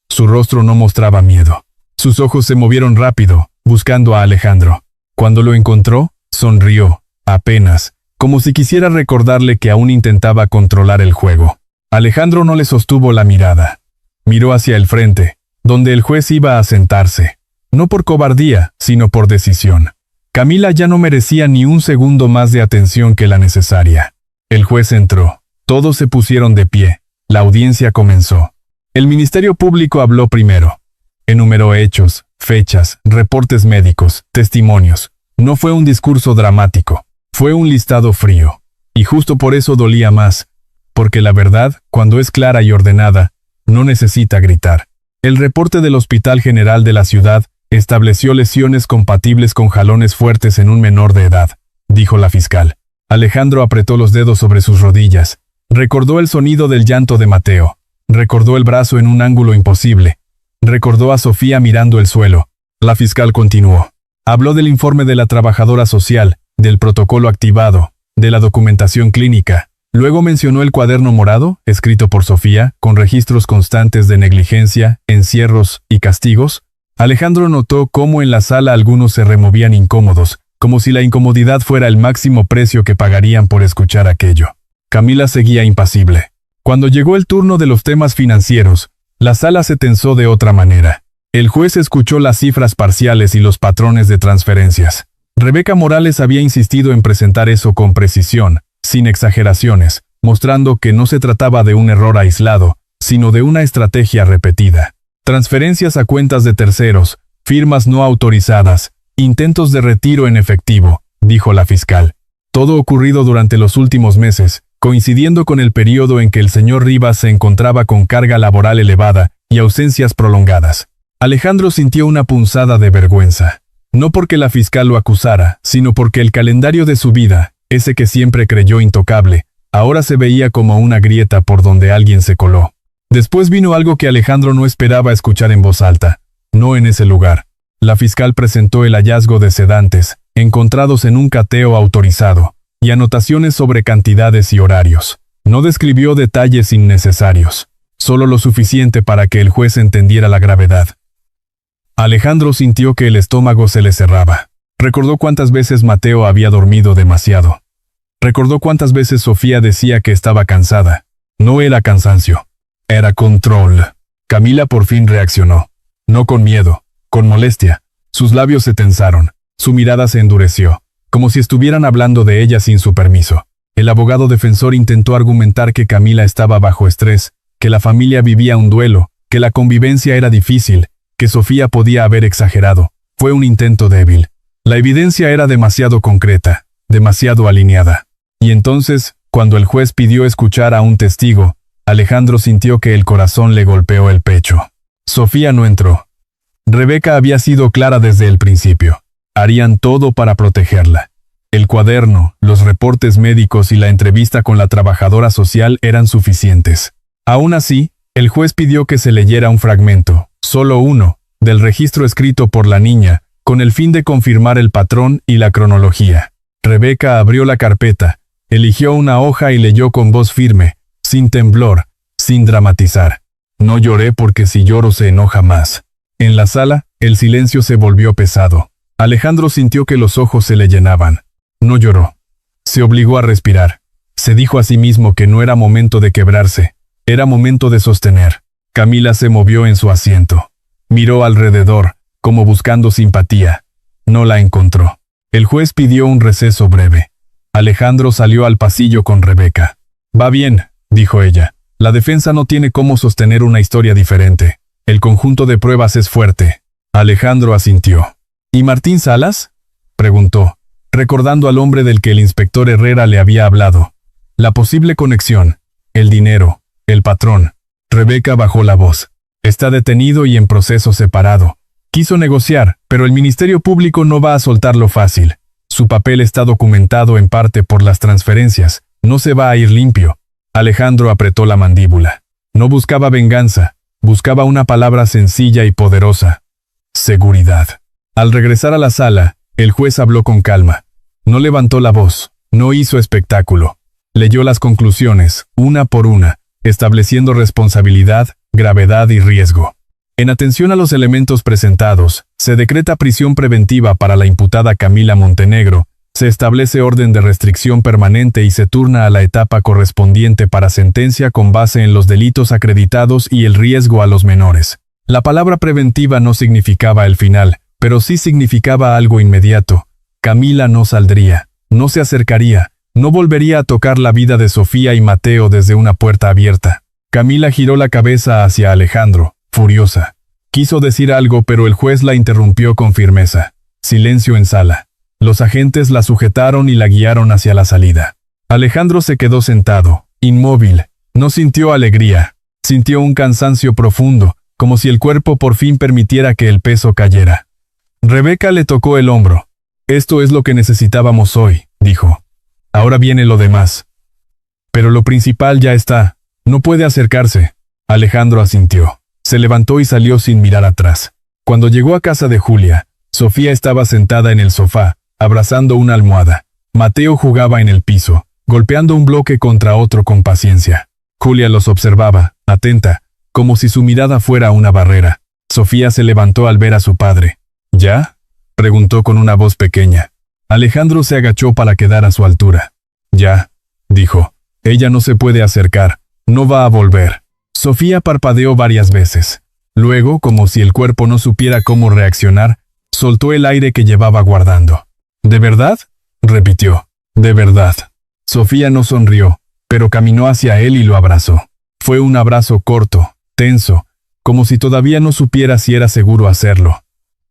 Su rostro no mostraba miedo. Sus ojos se movieron rápido, buscando a Alejandro. Cuando lo encontró, sonrió, apenas, como si quisiera recordarle que aún intentaba controlar el juego. Alejandro no le sostuvo la mirada. Miró hacia el frente, donde el juez iba a sentarse. No por cobardía, sino por decisión. Camila ya no merecía ni un segundo más de atención que la necesaria. El juez entró. Todos se pusieron de pie. La audiencia comenzó. El Ministerio Público habló primero. Enumeró hechos, fechas, reportes médicos, testimonios. No fue un discurso dramático. Fue un listado frío. Y justo por eso dolía más. Porque la verdad, cuando es clara y ordenada, no necesita gritar. El reporte del Hospital General de la ciudad estableció lesiones compatibles con jalones fuertes en un menor de edad, dijo la fiscal. Alejandro apretó los dedos sobre sus rodillas. Recordó el sonido del llanto de Mateo. Recordó el brazo en un ángulo imposible. Recordó a Sofía mirando el suelo. La fiscal continuó. Habló del informe de la trabajadora social, del protocolo activado, de la documentación clínica. Luego mencionó el cuaderno morado, escrito por Sofía, con registros constantes de negligencia, encierros y castigos. Alejandro notó cómo en la sala algunos se removían incómodos, como si la incomodidad fuera el máximo precio que pagarían por escuchar aquello. Camila seguía impasible. Cuando llegó el turno de los temas financieros, la sala se tensó de otra manera. El juez escuchó las cifras parciales y los patrones de transferencias. Rebeca Morales había insistido en presentar eso con precisión, sin exageraciones, mostrando que no se trataba de un error aislado, sino de una estrategia repetida. Transferencias a cuentas de terceros, firmas no autorizadas, intentos de retiro en efectivo, dijo la fiscal. Todo ocurrido durante los últimos meses, coincidiendo con el periodo en que el señor Rivas se encontraba con carga laboral elevada y ausencias prolongadas. Alejandro sintió una punzada de vergüenza. No porque la fiscal lo acusara, sino porque el calendario de su vida, ese que siempre creyó intocable, ahora se veía como una grieta por donde alguien se coló. Después vino algo que Alejandro no esperaba escuchar en voz alta. No en ese lugar. La fiscal presentó el hallazgo de sedantes, encontrados en un cateo autorizado, y anotaciones sobre cantidades y horarios. No describió detalles innecesarios, solo lo suficiente para que el juez entendiera la gravedad. Alejandro sintió que el estómago se le cerraba. Recordó cuántas veces Mateo había dormido demasiado. Recordó cuántas veces Sofía decía que estaba cansada. No era cansancio. Era control. Camila por fin reaccionó. No con miedo, con molestia. Sus labios se tensaron. Su mirada se endureció, como si estuvieran hablando de ella sin su permiso. El abogado defensor intentó argumentar que Camila estaba bajo estrés, que la familia vivía un duelo, que la convivencia era difícil, que Sofía podía haber exagerado. Fue un intento débil. La evidencia era demasiado concreta, demasiado alineada. Y entonces, cuando el juez pidió escuchar a un testigo, Alejandro sintió que el corazón le golpeó el pecho. Sofía no entró. Rebeca había sido clara desde el principio. Harían todo para protegerla. El cuaderno, los reportes médicos y la entrevista con la trabajadora social eran suficientes. Aún así, el juez pidió que se leyera un fragmento, solo uno, del registro escrito por la niña, con el fin de confirmar el patrón y la cronología. Rebeca abrió la carpeta, eligió una hoja y leyó con voz firme, sin temblor, sin dramatizar. No lloré porque si lloro se enoja más. En la sala, el silencio se volvió pesado. Alejandro sintió que los ojos se le llenaban. No lloró. Se obligó a respirar. Se dijo a sí mismo que no era momento de quebrarse, era momento de sostener. Camila se movió en su asiento. Miró alrededor, como buscando simpatía. No la encontró. El juez pidió un receso breve. Alejandro salió al pasillo con Rebeca. Va bien, dijo ella. La defensa no tiene cómo sostener una historia diferente. El conjunto de pruebas es fuerte. Alejandro asintió. ¿Y Martín Salas?, preguntó, recordando al hombre del que el inspector Herrera le había hablado. La posible conexión, el dinero, el patrón. Rebeca bajó la voz. Está detenido y en proceso separado. Quiso negociar, pero el Ministerio Público no va a soltarlo fácil. Su papel está documentado en parte por las transferencias. No se va a ir limpio. Alejandro apretó la mandíbula. No buscaba venganza, buscaba una palabra sencilla y poderosa. Seguridad. Al regresar a la sala, el juez habló con calma. No levantó la voz, no hizo espectáculo. Leyó las conclusiones, una por una, estableciendo responsabilidad, gravedad y riesgo. En atención a los elementos presentados, se decreta prisión preventiva para la imputada Camila Montenegro, se establece orden de restricción permanente y se turna a la etapa correspondiente para sentencia con base en los delitos acreditados y el riesgo a los menores. La palabra preventiva no significaba el final, pero sí significaba algo inmediato. Camila no saldría, no se acercaría, no volvería a tocar la vida de Sofía y Mateo desde una puerta abierta. Camila giró la cabeza hacia Alejandro, furiosa. Quiso decir algo, pero el juez la interrumpió con firmeza. Silencio en sala. Los agentes la sujetaron y la guiaron hacia la salida. Alejandro se quedó sentado, inmóvil. No sintió alegría. Sintió un cansancio profundo, como si el cuerpo por fin permitiera que el peso cayera. Rebeca le tocó el hombro. Esto es lo que necesitábamos hoy, dijo. Ahora viene lo demás. Pero lo principal ya está. No puede acercarse. Alejandro asintió. Se levantó y salió sin mirar atrás. Cuando llegó a casa de Julia, Sofía estaba sentada en el sofá, abrazando una almohada. Mateo jugaba en el piso, golpeando un bloque contra otro con paciencia. Julia los observaba, atenta, como si su mirada fuera una barrera. Sofía se levantó al ver a su padre. ¿Ya?, preguntó con una voz pequeña. Alejandro se agachó para quedar a su altura. Ya, dijo. Ella no se puede acercar, no va a volver. Sofía parpadeó varias veces. Luego, como si el cuerpo no supiera cómo reaccionar, soltó el aire que llevaba guardando. ¿De verdad?, repitió. De verdad. Sofía no sonrió, pero caminó hacia él y lo abrazó. Fue un abrazo corto, tenso, como si todavía no supiera si era seguro hacerlo.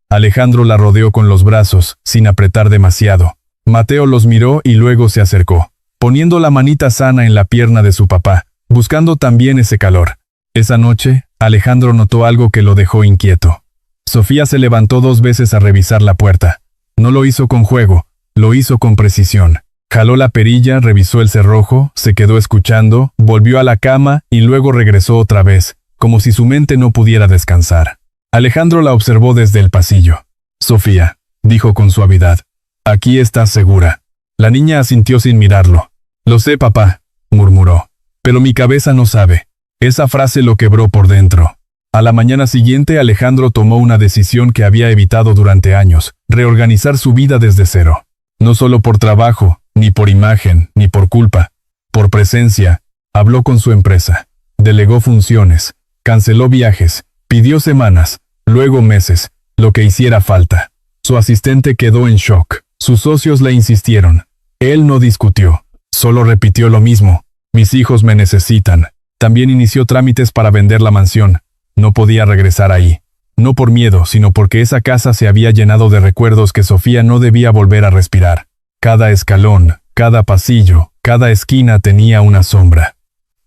Alejandro la rodeó con los brazos, sin apretar demasiado. Mateo los miró y luego se acercó, poniendo la manita sana en la pierna de su papá, buscando también ese calor. Esa noche, Alejandro notó algo que lo dejó inquieto. Sofía se levantó 2 veces a revisar la puerta. No lo hizo con juego, lo hizo con precisión. Jaló la perilla, revisó el cerrojo, se quedó escuchando, volvió a la cama y luego regresó otra vez, como si su mente no pudiera descansar. Alejandro la observó desde el pasillo. Sofía, dijo con suavidad, aquí estás segura. La niña asintió sin mirarlo. Lo sé, papá, murmuró, pero mi cabeza no sabe. Esa frase lo quebró por dentro. A la mañana siguiente Alejandro tomó una decisión que había evitado durante años, reorganizar su vida desde cero. No solo por trabajo, ni por imagen, ni por culpa. Por presencia, habló con su empresa. Delegó funciones, canceló viajes, pidió semanas, luego meses, lo que hiciera falta. Su asistente quedó en shock. Sus socios le insistieron. Él no discutió, solo repitió lo mismo. Mis hijos me necesitan. También inició trámites para vender la mansión. No podía regresar ahí. No por miedo, sino porque esa casa se había llenado de recuerdos que Sofía no debía volver a respirar. Cada escalón, cada pasillo, cada esquina tenía una sombra.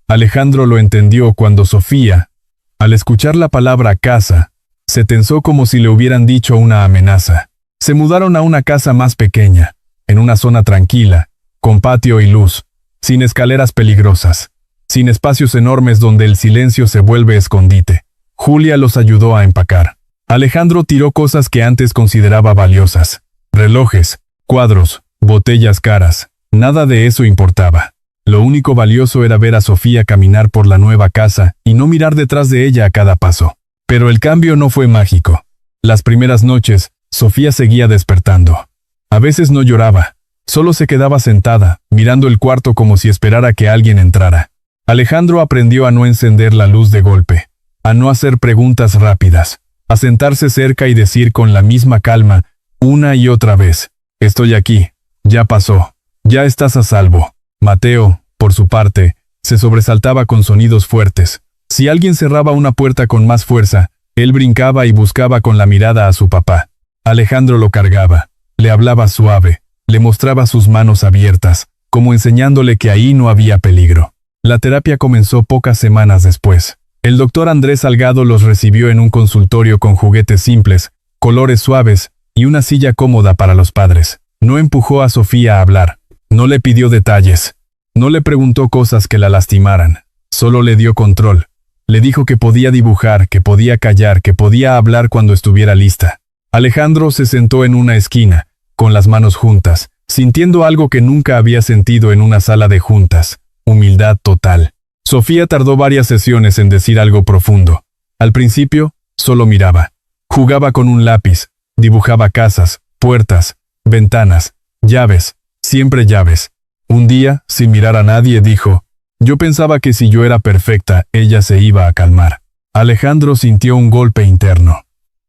Alejandro lo entendió cuando Sofía, al escuchar la palabra casa, se tensó como si le hubieran dicho una amenaza. Se mudaron a una casa más pequeña, en una zona tranquila, con patio y luz, sin escaleras peligrosas, sin espacios enormes donde el silencio se vuelve escondite. Julia los ayudó a empacar. Alejandro tiró cosas que antes consideraba valiosas. Relojes, cuadros, botellas caras. Nada de eso importaba. Lo único valioso era ver a Sofía caminar por la nueva casa y no mirar detrás de ella a cada paso. Pero el cambio no fue mágico. Las primeras noches, Sofía seguía despertando. A veces no lloraba, solo se quedaba sentada, mirando el cuarto como si esperara que alguien entrara. Alejandro aprendió a no encender la luz de golpe, a no hacer preguntas rápidas, a sentarse cerca y decir con la misma calma, una y otra vez, estoy aquí, ya pasó, ya estás a salvo. Mateo, por su parte, se sobresaltaba con sonidos fuertes. Si alguien cerraba una puerta con más fuerza, él brincaba y buscaba con la mirada a su papá. Alejandro lo cargaba, le hablaba suave, le mostraba sus manos abiertas, como enseñándole que ahí no había peligro. La terapia comenzó pocas semanas después. El doctor Andrés Salgado los recibió en un consultorio con juguetes simples, colores suaves y una silla cómoda para los padres. No empujó a Sofía a hablar, no le pidió detalles, no le preguntó cosas que la lastimaran, solo le dio control. Le dijo que podía dibujar, que podía callar, que podía hablar cuando estuviera lista. Alejandro se sentó en una esquina, con las manos juntas, sintiendo algo que nunca había sentido en una sala de juntas, humildad total. Sofía tardó varias sesiones en decir algo profundo. Al principio, solo miraba. Jugaba con un lápiz, dibujaba casas, puertas, ventanas, llaves, siempre llaves. Un día, sin mirar a nadie, dijo, yo pensaba que si yo era perfecta, ella se iba a calmar. Alejandro sintió un golpe interno.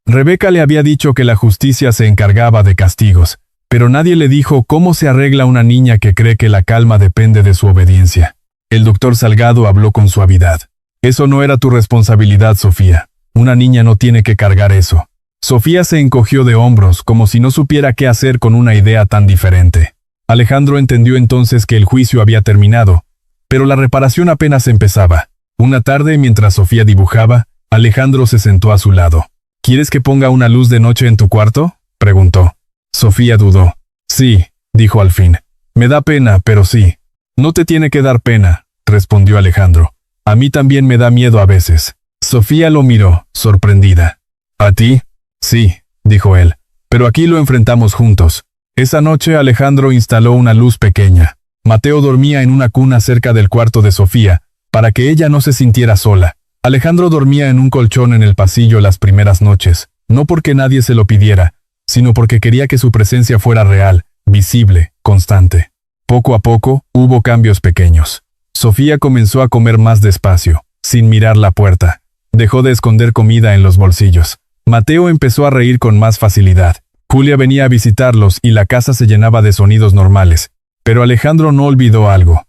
Rebeca le había dicho que la justicia se encargaba de castigos, pero nadie le dijo cómo se arregla una niña que cree que la calma depende de su obediencia. El doctor Salgado habló con suavidad. Eso no era tu responsabilidad, Sofía. Una niña no tiene que cargar eso. Sofía se encogió de hombros, como si no supiera qué hacer con una idea tan diferente. Alejandro entendió entonces que el juicio había terminado, pero la reparación apenas empezaba. Una tarde, mientras Sofía dibujaba, Alejandro se sentó a su lado. ¿Quieres que ponga una luz de noche en tu cuarto?, preguntó. Sofía dudó. Sí, dijo al fin. Me da pena, pero sí. No te tiene que dar pena, respondió Alejandro. A mí también me da miedo a veces. Sofía lo miró, sorprendida. ¿A ti? Sí, dijo él. Pero aquí lo enfrentamos juntos. Esa noche Alejandro instaló una luz pequeña. Mateo dormía en una cuna cerca del cuarto de Sofía, para que ella no se sintiera sola. Alejandro dormía en un colchón en el pasillo las primeras noches, no porque nadie se lo pidiera, sino porque quería que su presencia fuera real, visible, constante. Poco a poco, hubo cambios pequeños. Sofía comenzó a comer más despacio, sin mirar la puerta. Dejó de esconder comida en los bolsillos. Mateo empezó a reír con más facilidad. Julia venía a visitarlos y la casa se llenaba de sonidos normales. Pero Alejandro no olvidó algo.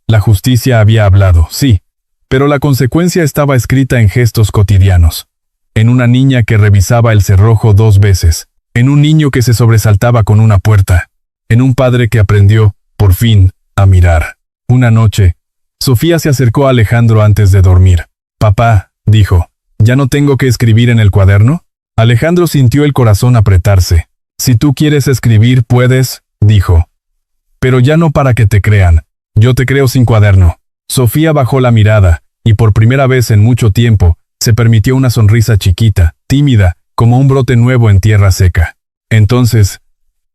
La justicia había hablado, sí, pero la consecuencia estaba escrita en gestos cotidianos. En una niña que revisaba el cerrojo 2 veces. En un niño que se sobresaltaba con una puerta. En un padre que aprendió, por fin, a mirar. Una noche, Sofía se acercó a Alejandro antes de dormir. Papá, dijo, ¿ya no tengo que escribir en el cuaderno? Alejandro sintió el corazón apretarse. Si tú quieres escribir, puedes, dijo. Pero ya no para que te crean. Yo te creo sin cuaderno. Sofía bajó la mirada, y por primera vez en mucho tiempo, se permitió una sonrisa chiquita, tímida, como un brote nuevo en tierra seca. Entonces,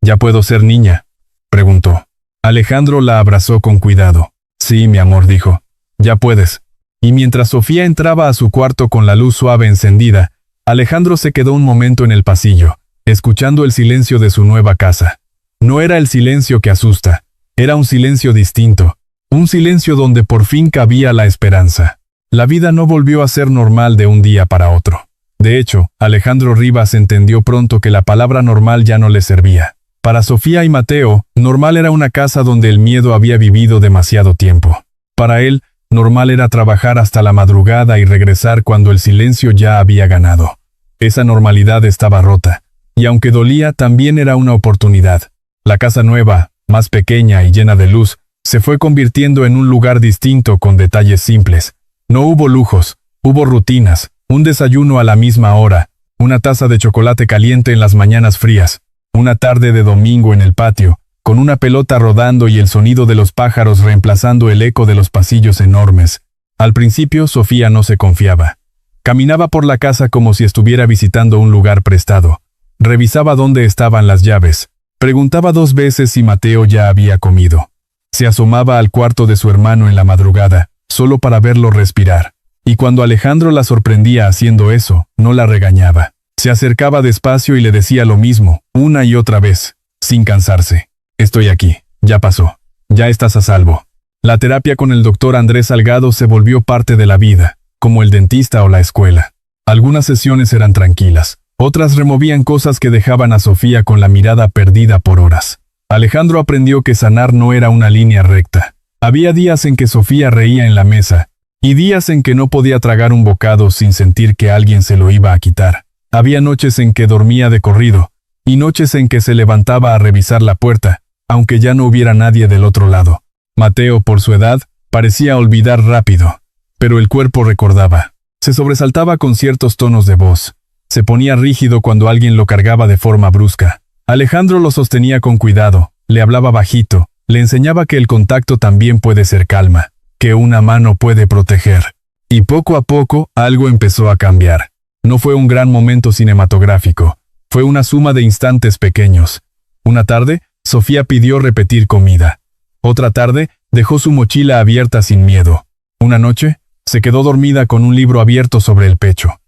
¿ya puedo ser niña?, preguntó. Alejandro la abrazó con cuidado. Sí, mi amor, dijo. Ya puedes. Y mientras Sofía entraba a su cuarto con la luz suave encendida, Alejandro se quedó un momento en el pasillo, escuchando el silencio de su nueva casa. No era el silencio que asusta, era un silencio distinto, un silencio donde por fin cabía la esperanza. La vida no volvió a ser normal de un día para otro. De hecho, Alejandro Rivas entendió pronto que la palabra normal ya no le servía. Para Sofía y Mateo, normal era una casa donde el miedo había vivido demasiado tiempo. Para él, normal era trabajar hasta la madrugada y regresar cuando el silencio ya había ganado. Esa normalidad estaba rota, y aunque dolía, también era una oportunidad. La casa nueva, más pequeña y llena de luz, se fue convirtiendo en un lugar distinto con detalles simples. No hubo lujos, hubo rutinas, un desayuno a la misma hora, una taza de chocolate caliente en las mañanas frías, una tarde de domingo en el patio, con una pelota rodando y el sonido de los pájaros reemplazando el eco de los pasillos enormes. Al principio, Sofía no se confiaba. Caminaba por la casa como si estuviera visitando un lugar prestado. Revisaba dónde estaban las llaves. Preguntaba 2 veces si Mateo ya había comido. Se asomaba al cuarto de su hermano en la madrugada, solo para verlo respirar. Y cuando Alejandro la sorprendía haciendo eso, no la regañaba. Se acercaba despacio y le decía lo mismo, una y otra vez, sin cansarse. Estoy aquí, ya pasó, ya estás a salvo. La terapia con el doctor Andrés Salgado se volvió parte de la vida, como el dentista o la escuela. Algunas sesiones eran tranquilas, otras removían cosas que dejaban a Sofía con la mirada perdida por horas. Alejandro aprendió que sanar no era una línea recta. Había días en que Sofía reía en la mesa, y días en que no podía tragar un bocado sin sentir que alguien se lo iba a quitar. Había noches en que dormía de corrido, y noches en que se levantaba a revisar la puerta, aunque ya no hubiera nadie del otro lado. Mateo, por su edad, parecía olvidar rápido, pero el cuerpo recordaba. Se sobresaltaba con ciertos tonos de voz. Se ponía rígido cuando alguien lo cargaba de forma brusca. Alejandro lo sostenía con cuidado, le hablaba bajito, le enseñaba que el contacto también puede ser calma, que una mano puede proteger. Y poco a poco, algo empezó a cambiar. No fue un gran momento cinematográfico, fue una suma de instantes pequeños. Una tarde, Sofía pidió repetir comida. Otra tarde, dejó su mochila abierta sin miedo. Una noche, se quedó dormida con un libro abierto sobre el pecho.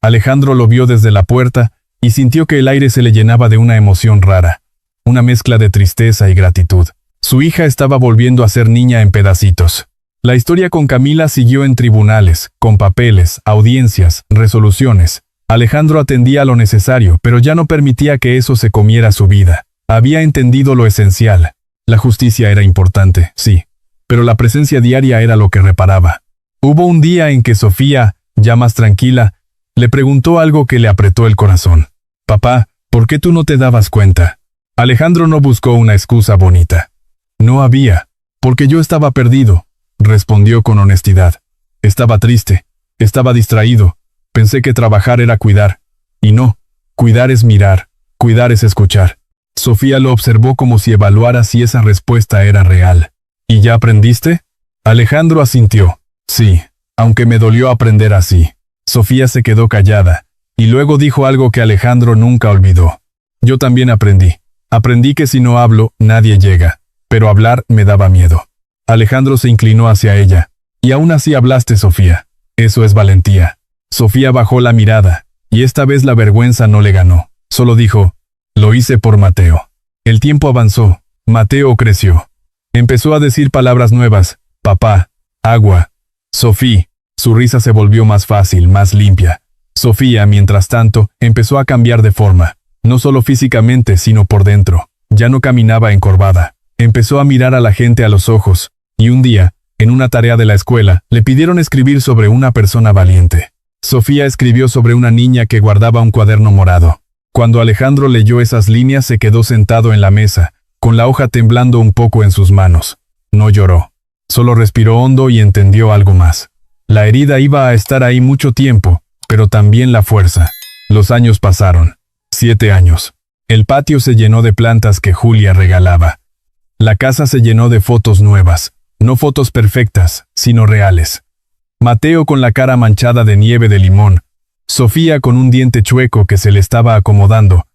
Alejandro lo vio desde la puerta y sintió que el aire se le llenaba de una emoción rara, una mezcla de tristeza y gratitud. Su hija estaba volviendo a ser niña en pedacitos. La historia con Camila siguió en tribunales, con papeles, audiencias, resoluciones. Alejandro atendía lo necesario, pero ya no permitía que eso se comiera su vida. Había entendido lo esencial. La justicia era importante, sí, pero la presencia diaria era lo que reparaba. Hubo un día en que Sofía, ya más tranquila, le preguntó algo que le apretó el corazón. «Papá, ¿por qué tú no te dabas cuenta?» Alejandro no buscó una excusa bonita. «No había, porque yo estaba perdido», respondió con honestidad. «Estaba triste, estaba distraído, pensé que trabajar era cuidar. Y no, cuidar es mirar, cuidar es escuchar». Sofía lo observó como si evaluara si esa respuesta era real. «¿Y ya aprendiste?» Alejandro asintió. «Sí, aunque me dolió aprender así». Sofía se quedó callada, y luego dijo algo que Alejandro nunca olvidó. «Yo también aprendí. Aprendí que si no hablo, nadie llega. Pero hablar me daba miedo». Alejandro se inclinó hacia ella. «Y aún así hablaste, Sofía. Eso es valentía». Sofía bajó la mirada, y esta vez la vergüenza no le ganó. Solo dijo, «Lo hice por Mateo». El tiempo avanzó. Mateo creció. Empezó a decir palabras nuevas. Papá, agua, Sofía. Su risa se volvió más fácil, más limpia. Sofía, mientras tanto, empezó a cambiar de forma. No solo físicamente, sino por dentro. Ya no caminaba encorvada. Empezó a mirar a la gente a los ojos. Y un día, en una tarea de la escuela, le pidieron escribir sobre una persona valiente. Sofía escribió sobre una niña que guardaba un cuaderno morado. Cuando Alejandro leyó esas líneas se quedó sentado en la mesa, con la hoja temblando un poco en sus manos. No lloró. Solo respiró hondo y entendió algo más. La herida iba a estar ahí mucho tiempo, pero también la fuerza. Los años pasaron. 7 años. El patio se llenó de plantas que Julia regalaba. La casa se llenó de fotos nuevas. No fotos perfectas, sino reales. Mateo con la cara manchada de nieve de limón. Sofía con un diente chueco que se le estaba acomodando.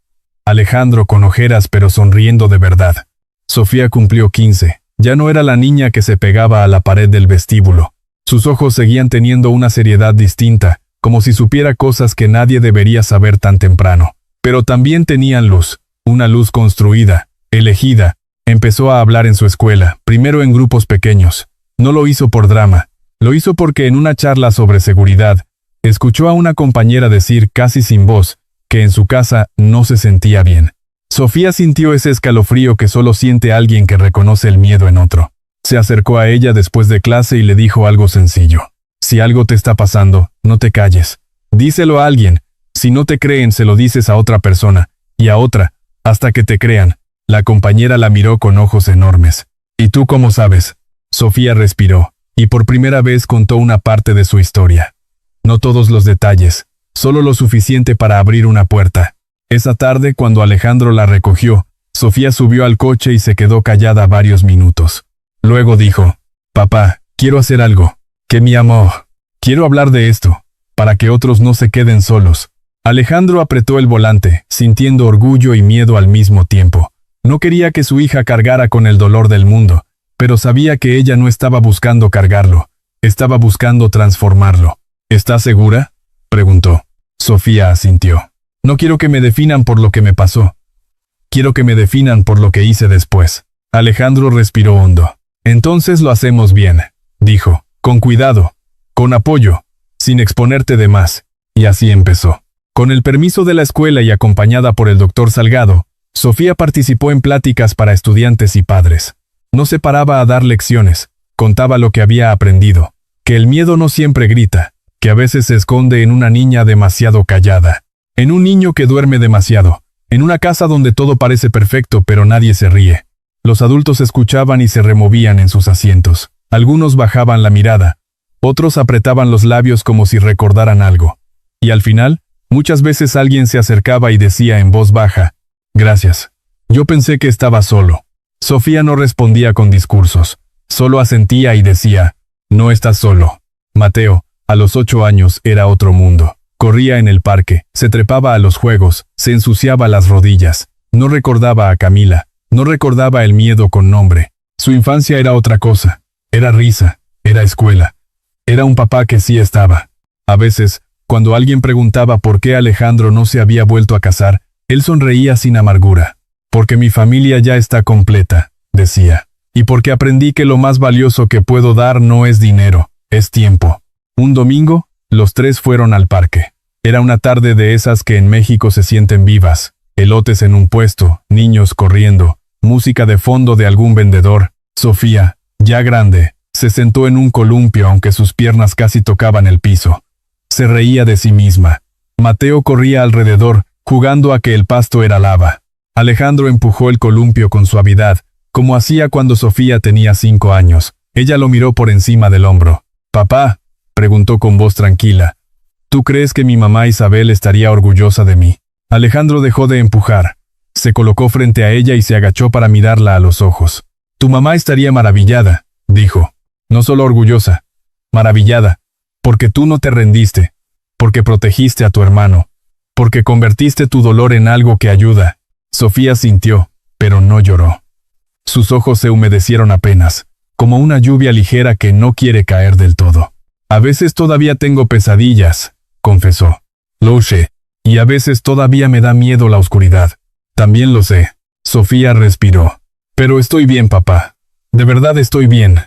Alejandro con ojeras pero sonriendo de verdad. Sofía cumplió 15. Ya no era la niña que se pegaba a la pared del vestíbulo. Sus ojos seguían teniendo una seriedad distinta, como si supiera cosas que nadie debería saber tan temprano. Pero también tenían luz, una luz construida, elegida. Empezó a hablar en su escuela, primero en grupos pequeños. No lo hizo por drama, Lo hizo porque en una charla sobre seguridad, escuchó a una compañera decir casi sin voz que en su casa no se sentía bien. Sofía sintió ese escalofrío que solo siente alguien que reconoce el miedo en otro. Se acercó a ella después de clase y le dijo algo sencillo. Si algo te está pasando, no te calles. Díselo a alguien. Si no te creen, se lo dices a otra persona, y a otra, hasta que te crean. La compañera la miró con ojos enormes. ¿Y tú cómo sabes? Sofía respiró, y por primera vez contó una parte de su historia. No todos los detalles, solo lo suficiente para abrir una puerta. Esa tarde, cuando Alejandro la recogió, Sofía subió al coche y se quedó callada varios minutos. Luego dijo, «Papá, quiero hacer algo. Que mi amor. Quiero hablar de esto, para que otros no se queden solos». Alejandro apretó el volante, sintiendo orgullo y miedo al mismo tiempo. No quería que su hija cargara con el dolor del mundo, pero sabía que ella no estaba buscando cargarlo, estaba buscando transformarlo. «¿Estás segura?», preguntó. Sofía asintió. «No quiero que me definan por lo que me pasó. Quiero que me definan por lo que hice después». Alejandro respiró hondo. «Entonces lo hacemos bien», dijo, «con cuidado, con apoyo, sin exponerte de más». Y así empezó. Con el permiso de la escuela y acompañada por el doctor Salgado, Sofía participó en pláticas para estudiantes y padres. No se paraba a dar lecciones, contaba lo que había aprendido, que el miedo no siempre grita, que a veces se esconde en una niña demasiado callada, en un niño que duerme demasiado, en una casa donde todo parece perfecto pero nadie se ríe. Los adultos escuchaban y se removían en sus asientos. Algunos bajaban la mirada, otros apretaban los labios como si recordaran algo. Y al final, muchas veces alguien se acercaba y decía en voz baja, «Gracias. Yo pensé que estaba solo». Sofía no respondía con discursos, solo asentía y decía, «No estás solo». Mateo, a los 8 años, era otro mundo. Corría en el parque, se trepaba a los juegos, se ensuciaba las rodillas. No recordaba a Camila, no recordaba el miedo con nombre. Su infancia era otra cosa. Era risa, era escuela. Era un papá que sí estaba. A veces, cuando alguien preguntaba por qué Alejandro no se había vuelto a casar, él sonreía sin amargura. «Porque mi familia ya está completa», decía. «Y porque aprendí que lo más valioso que puedo dar no es dinero, es tiempo». Un domingo, los tres fueron al parque. Era una tarde de esas que en México se sienten vivas. Elotes en un puesto, niños corriendo, música de fondo de algún vendedor. Sofía, ya grande, se sentó en un columpio aunque sus piernas casi tocaban el piso. Se reía de sí misma. Mateo corría alrededor, jugando a que el pasto era lava. Alejandro empujó el columpio con suavidad, como hacía cuando Sofía tenía 5 años. Ella lo miró por encima del hombro. «Papá», preguntó con voz tranquila, «¿tú crees que mi mamá Isabel estaría orgullosa de mí?» Alejandro dejó de empujar. Se colocó frente a ella y se agachó para mirarla a los ojos. «Tu mamá estaría maravillada», dijo. «No solo orgullosa, maravillada, porque tú no te rendiste, porque protegiste a tu hermano, porque convertiste tu dolor en algo que ayuda». Sofía sintió, pero no lloró. Sus ojos se humedecieron apenas, como una lluvia ligera que no quiere caer del todo. «A veces todavía tengo pesadillas», confesó. «Lo sé. Y a veces todavía me da miedo la oscuridad». «También lo sé». Sofía respiró. «Pero estoy bien, papá. De verdad estoy bien».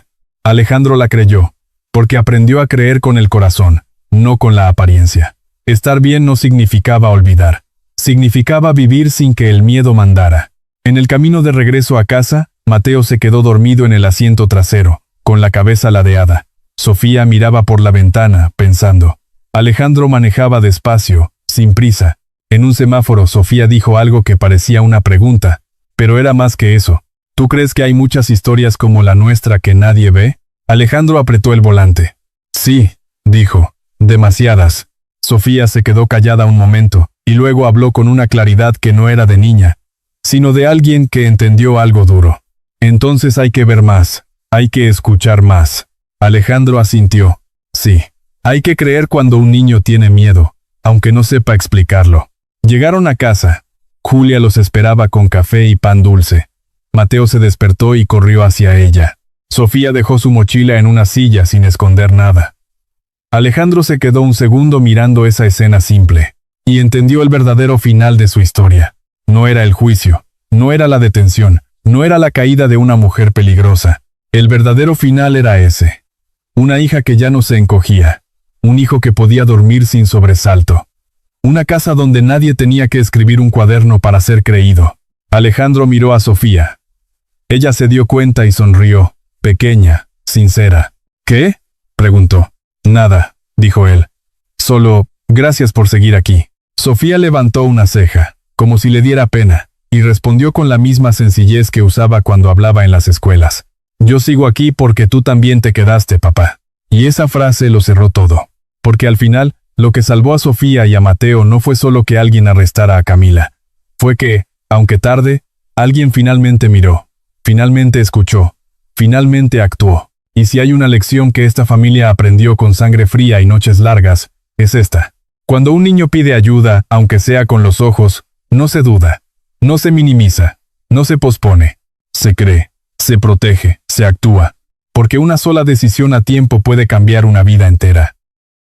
Alejandro la creyó, porque aprendió a creer con el corazón, no con la apariencia. Estar bien no significaba olvidar. Significaba vivir sin que el miedo mandara. En el camino de regreso a casa, Mateo se quedó dormido en el asiento trasero, con la cabeza ladeada. Sofía miraba por la ventana, pensando. Alejandro manejaba despacio, sin prisa. En un semáforo Sofía dijo algo que parecía una pregunta, pero era más que eso. ¿Tú crees que hay muchas historias como la nuestra que nadie ve? Alejandro apretó el volante. Sí, dijo, demasiadas. Sofía se quedó callada un momento, y luego habló con una claridad que no era de niña, sino de alguien que entendió algo duro. Entonces hay que ver más, hay que escuchar más. Alejandro asintió. Sí, hay que creer cuando un niño tiene miedo, aunque no sepa explicarlo. Llegaron a casa. Julia los esperaba con café y pan dulce. Mateo se despertó y corrió hacia ella. Sofía dejó su mochila en una silla sin esconder nada. Alejandro se quedó un segundo mirando esa escena simple, y entendió el verdadero final de su historia. No era el juicio, no era la detención, no era la caída de una mujer peligrosa. El verdadero final era ese. Una hija que ya no se encogía. Un hijo que podía dormir sin sobresalto. Una casa donde nadie tenía que escribir un cuaderno para ser creído. Alejandro miró a Sofía. Ella se dio cuenta y sonrió, pequeña, sincera. ¿Qué?, preguntó. Nada, dijo él. Solo, gracias por seguir aquí. Sofía levantó una ceja, como si le diera pena, y respondió con la misma sencillez que usaba cuando hablaba en las escuelas. Yo sigo aquí porque tú también te quedaste, papá. Y esa frase lo cerró todo. Porque al final, lo que salvó a Sofía y a Mateo no fue solo que alguien arrestara a Camila. Fue que, aunque tarde, alguien finalmente miró, finalmente escuchó, finalmente actuó. Y si hay una lección que esta familia aprendió con sangre fría y noches largas, es esta. Cuando un niño pide ayuda, aunque sea con los ojos, no se duda, no se minimiza, no se pospone. Se cree, se protege, se actúa. Porque una sola decisión a tiempo puede cambiar una vida entera.